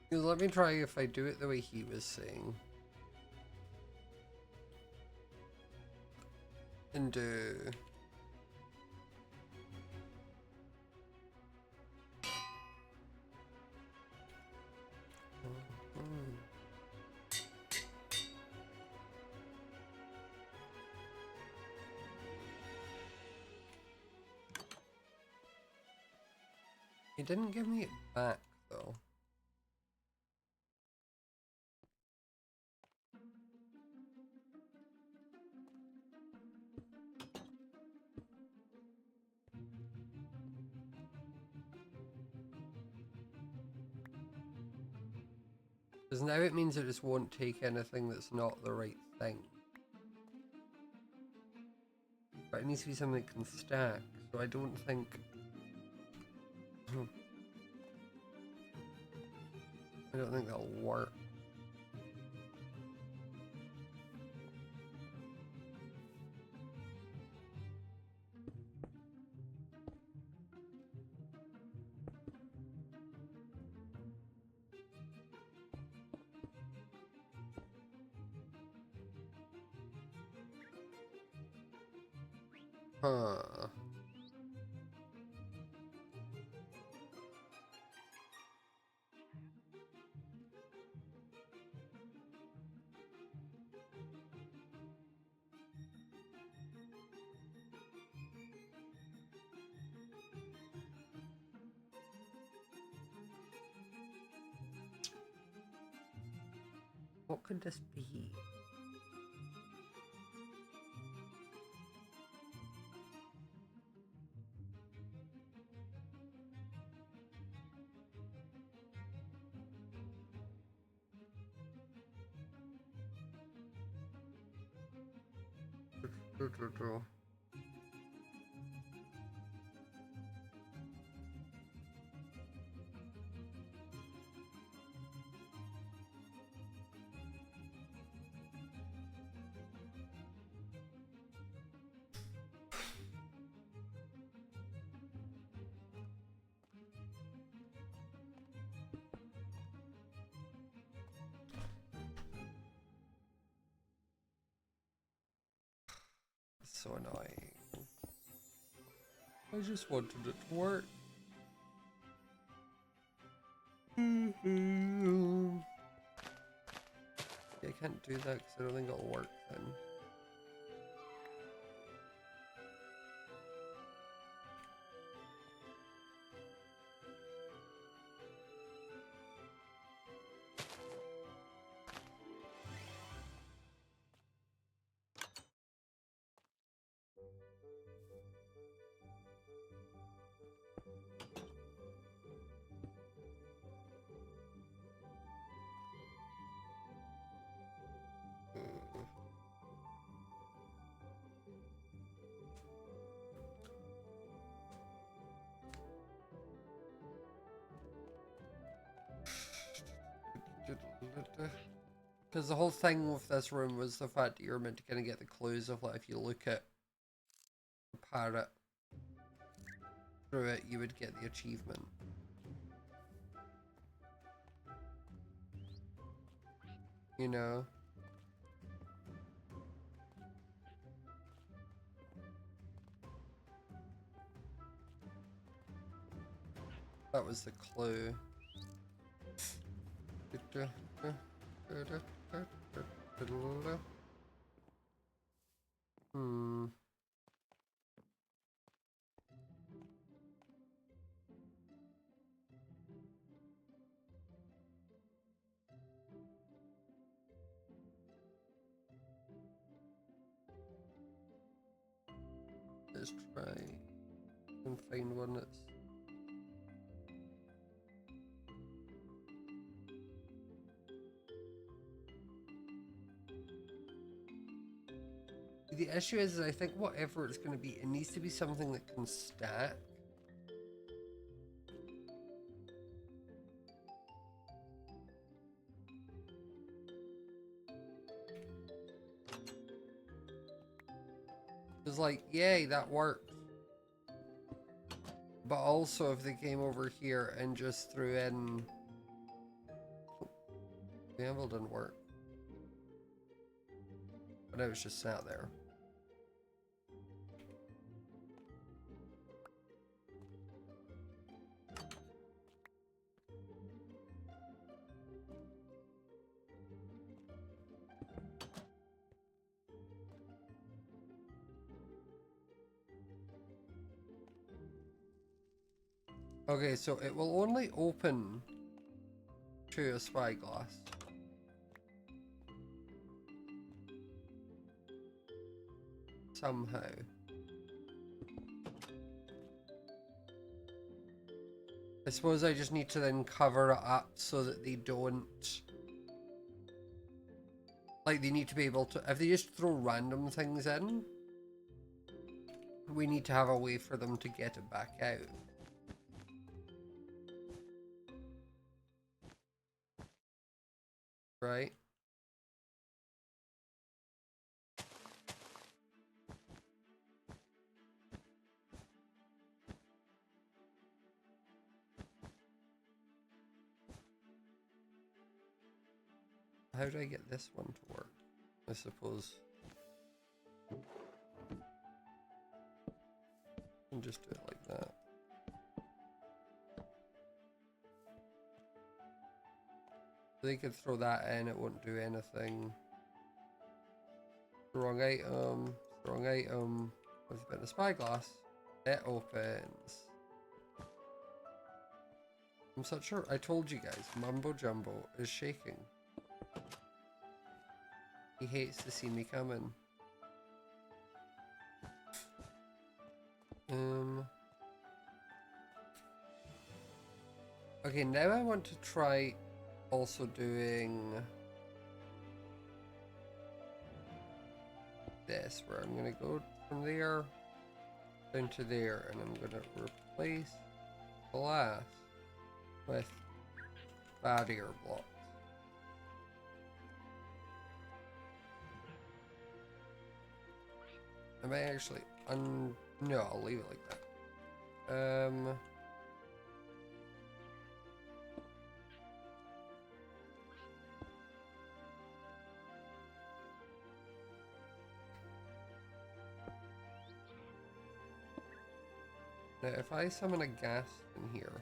Let me try if I do it the way he was saying. And do... He didn't give me it back, though. Because now it means it just won't take anything that's not the right thing. But it needs to be something that can stack, so I don't think... I don't think that'll work. Huh. What could this be? So annoying. I just wanted it to work. Yeah, I can't do that because I don't think it'll work then. Because the whole thing with this room was the fact that you're meant to kind of get the clues of, like, if you look at the parrot through it, you would get the achievement. You know? That was the clue. Hmm. Let's try and find one that's... The issue is I think whatever it's going to be, it needs to be something that can stack. It's like, yay, that worked. But also if they came over here and just threw in The anvil didn't work. But it was just sat there. Okay, so it will only open to a spyglass. Somehow. I suppose I just need to then cover it up so that they don't... Like, they need to be able to... If they just throw random things in, we need to have a way for them to get it back out. Right? How do I get this one to work? I suppose. And just do it like that. They could throw that in, it won't do anything. Wrong item. Wrong item. With a bit of spyglass. It opens. I'm such a... I told you guys, Mumbo Jumbo is shaking. He hates to see me coming. Okay, now I want to try also doing this, where I'm gonna go from there down to there, and I'm gonna replace glass with barrier blocks. I might actually no, I'll leave it like that. Now if I summon a ghast in here,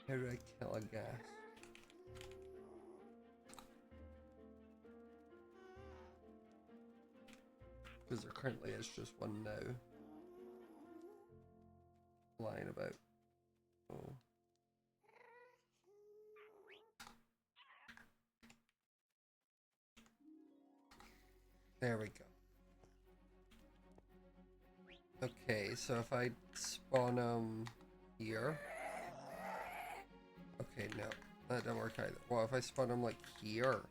how do I kill a ghast? Because there currently is just one now. Lying about. Oh. There we go. Okay, so if I spawn them here. Okay, no, that didn't work either. Well, if I spawn him like here?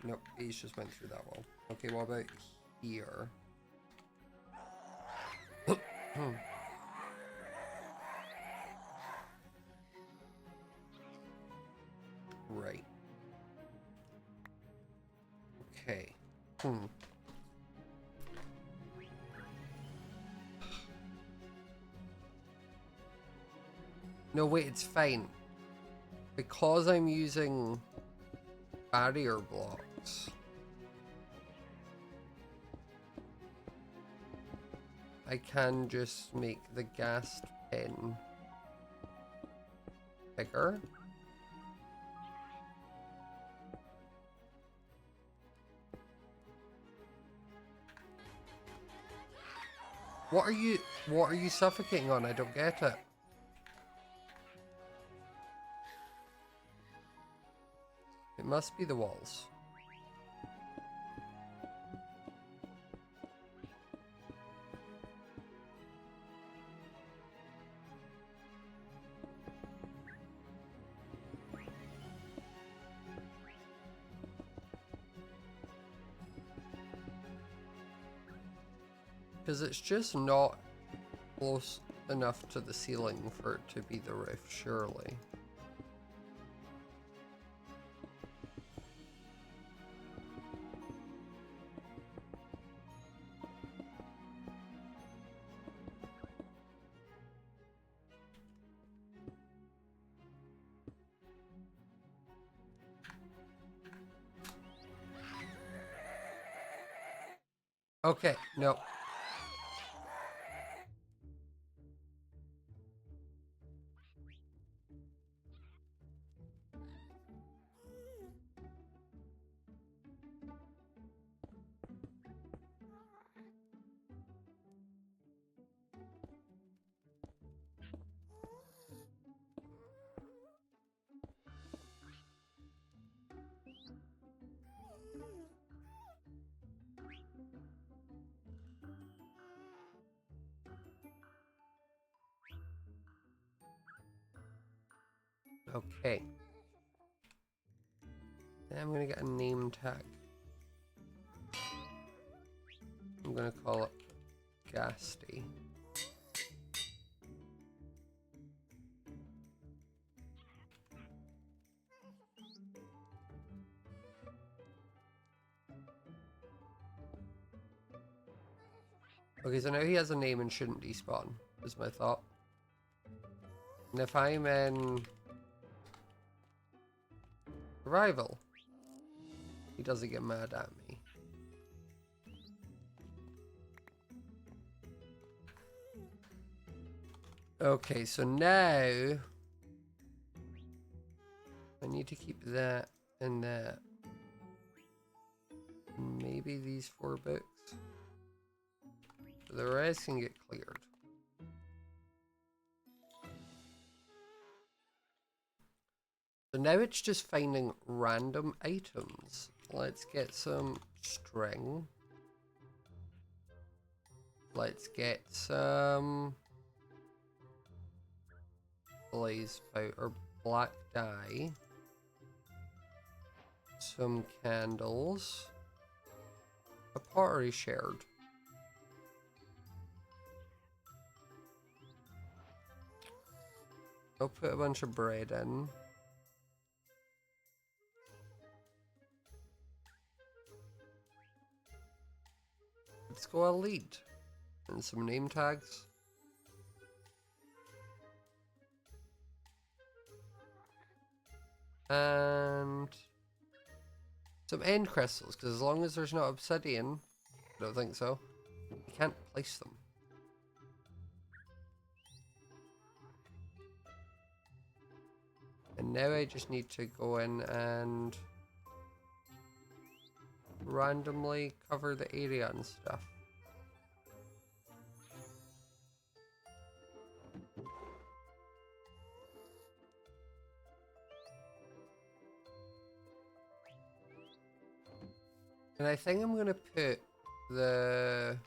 Nope, he's just went through that wall. Okay, what about here? Right. Okay. No, wait, it's fine. Because I'm using barrier blocks, I can just make the ghast pen bigger. What are you suffocating on? I don't get it. It must be the walls. Because it's just not close enough to the ceiling for it to be the roof, surely. Okay, no. Okay. Then I'm gonna get a name tag. I'm gonna call it Gasty. Okay, so now he has a name and shouldn't despawn, is my thought. And if I'm in survival, he doesn't get mad at me. Okay, so now I need to keep that and that. Maybe these 4 books. The rest can get cleared. So now it's just finding random items. Let's get some string. Let's get some blaze powder, black dye. Some candles. A pottery shard. I'll put a bunch of bread in. Let's go elite. And some name tags. And some end crystals, because as long as there's no obsidian, I don't think so, you can't place them. And now I just need to go in and randomly cover the area and stuff. And I think I'm gonna put the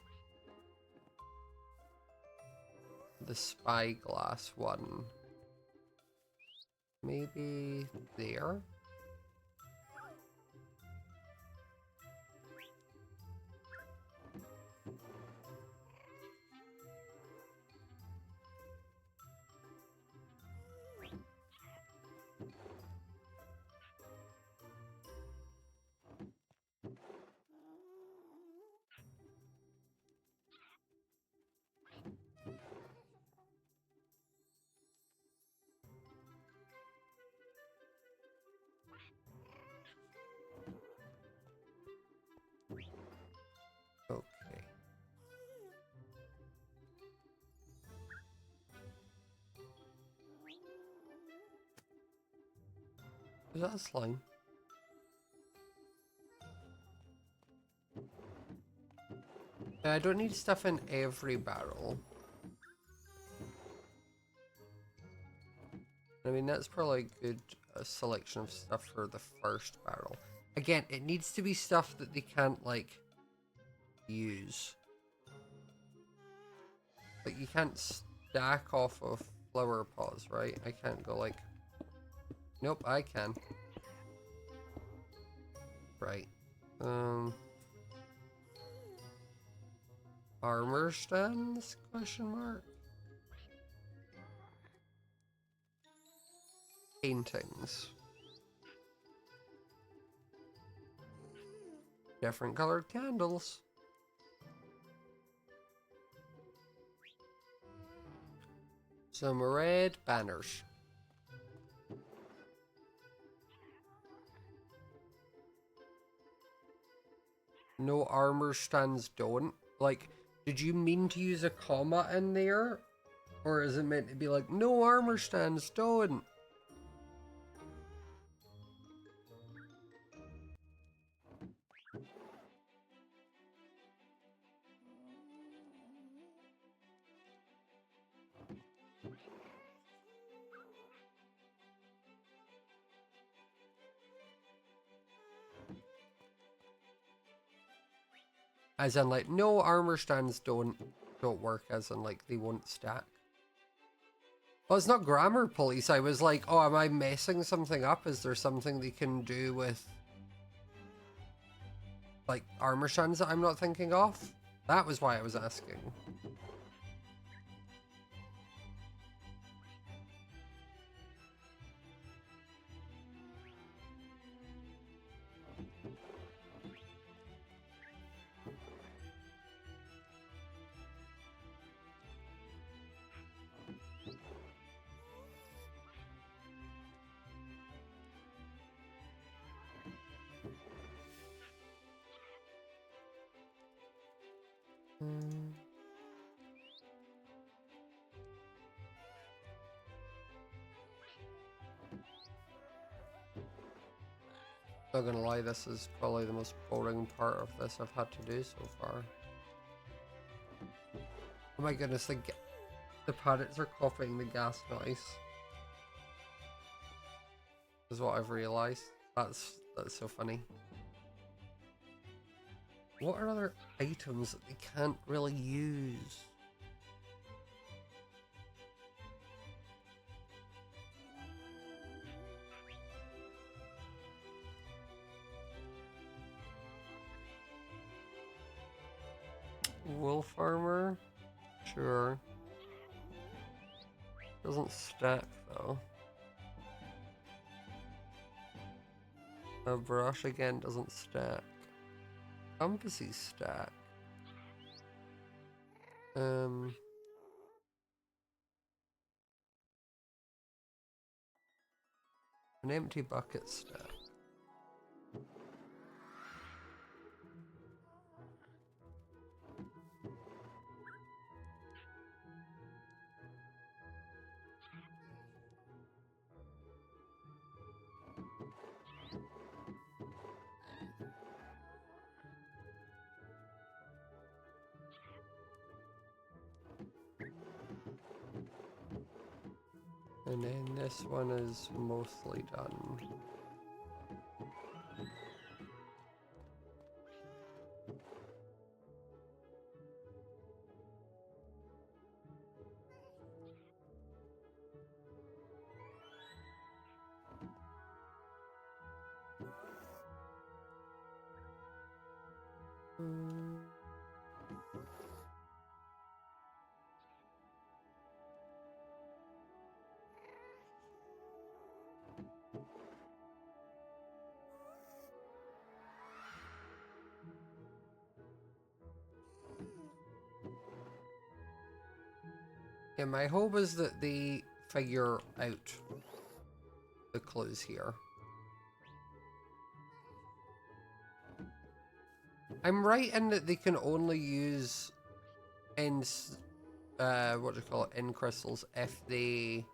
spyglass one maybe there. Okay. Is that a slime? I don't need stuff in every barrel. I mean, that's probably a good selection of stuff for the first barrel. Again, it needs to be stuff that they can't, like, use. Like, you can't stack off of flower pots, right? I can't go like... Nope, I can. Right. Armor stands? Question mark. Paintings. Different colored candles. Some red banners. No armor stands don't. Like, did you mean to use a comma in there? Or is it meant to be like, no armor stands don't? As in, like, no armor stands don't work, as in, like, they won't stack. Well, it's not grammar police. I was like, oh, am I messing something up? Is there something they can do with, like, armor stands that I'm not thinking of? That was why I was asking. Not gonna lie, this is probably the most boring part of this I've had to do so far. Oh my goodness, the parrots are copying the gas noise. Is what I've realised. That's so funny. What are other items that they can't really use? Wolf armor? Sure. Doesn't stack though. A brush again doesn't stack. Compassy stack. An empty bucket stack. And then this one is mostly done. Yeah, my hope is that they figure out the clues here. I'm right in that they can only use what do you call it, in crystals if they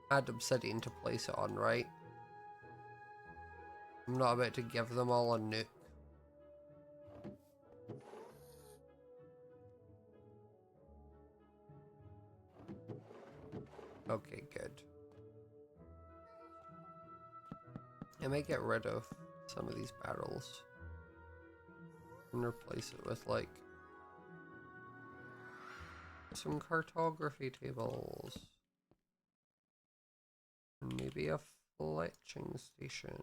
add obsidian to place it on, right? I'm not about to give them all a nuke. Okay, good. I might get rid of some of these barrels and replace it with, like, some cartography tables. And maybe a fletching station.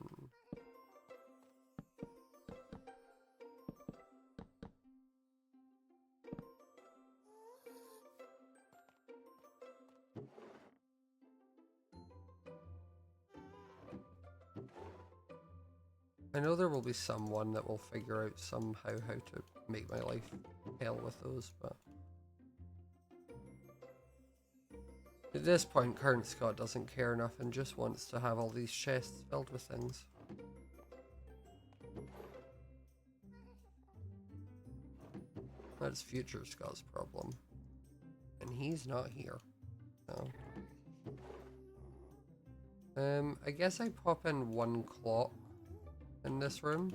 I know there will be someone that will figure out somehow how to make my life hell with those, but at this point, current Scott doesn't care enough and just wants to have all these chests filled with things. That's Future Scott's problem. And he's not here. So. I guess I pop in one clock in this room.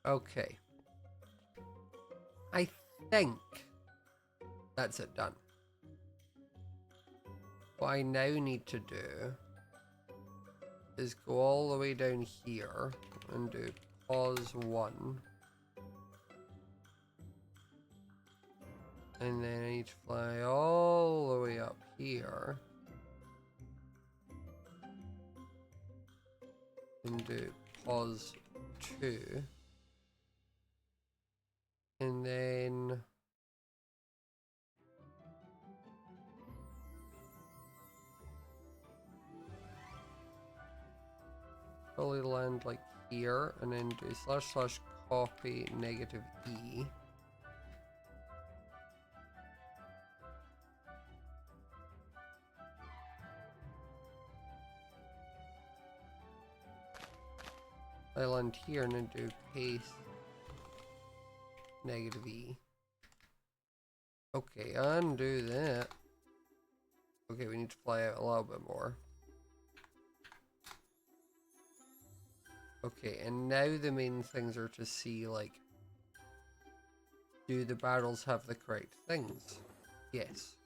Okay. I think that's it done. What I now need to do is go all the way down here and do pause 1. And then I need to fly all the way up here and do pause 2. And then probably land like here and then do / copy -E. I land here and then do paste -E. Okay, undo that. Okay, we need to fly out a little bit more. Okay, and now the main things are to see, like, do the barrels have the correct things? Yes.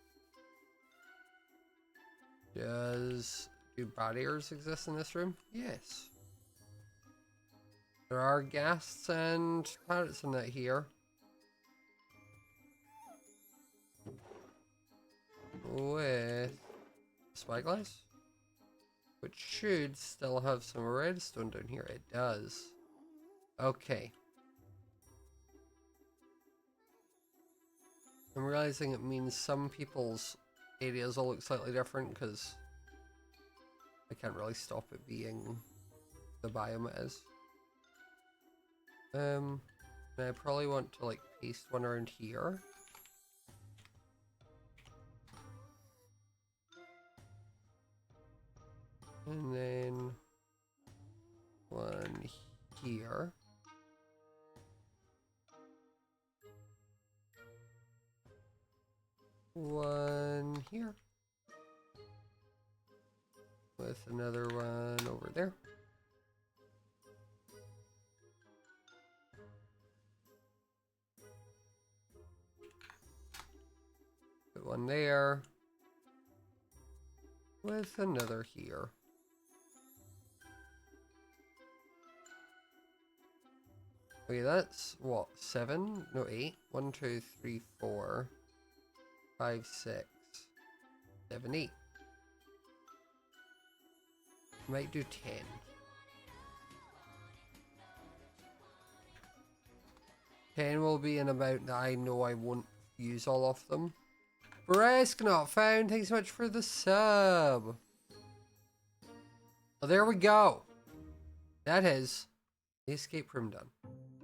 Do barriers exist in this room? Yes. There are ghasts and parrots in that here. With spyglass, which should still have some redstone down here. It does. Okay. I'm realizing it means some people's areas all look slightly different because I can't really stop it being the biome it is. I probably want to like paste one around here. And then one here. One here. With another one over there. Put one there. With another here. Okay, that's what, 7? No, 8. 1, 2, 3, 4, 5, 6, 7, 8. Might do 10. Ten will be an amount that I know I won't use all of them. Risk not found. Thanks so much for the sub. Well, there we go. That is the escape room done.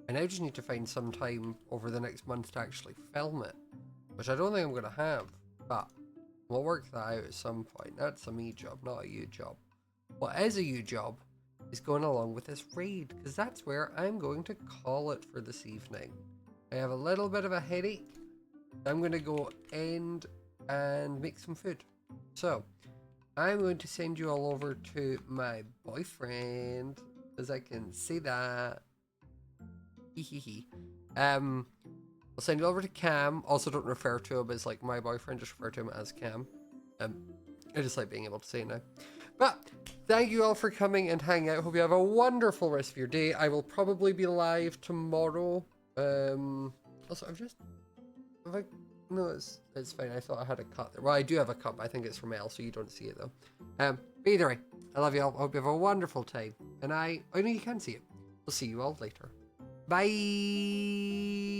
I now just need to find some time over the next month to actually film it, which I don't think I'm going to have, but we'll work that out at some point. That's a me job, not a you job. What is a you job is going along with this raid, because that's where I'm going to call it for this evening. I have a little bit of a headache. I'm going to go end and make some food. So, I'm going to send you all over to my boyfriend, as I can say that. I'll send you over to Cam. Also, don't refer to him as like my boyfriend, just refer to him as Cam. I just like being able to say it now. But thank you all for coming and hanging out. Hope you have a wonderful rest of your day. I will probably be live tomorrow. Also, no, it's fine. I thought I had a cut there. Well, I do have a cut, but I think it's from Elle, so you don't see it though. But either way, I love you all. I hope you have a wonderful time. And I know you can see it. We'll see you all later. Bye.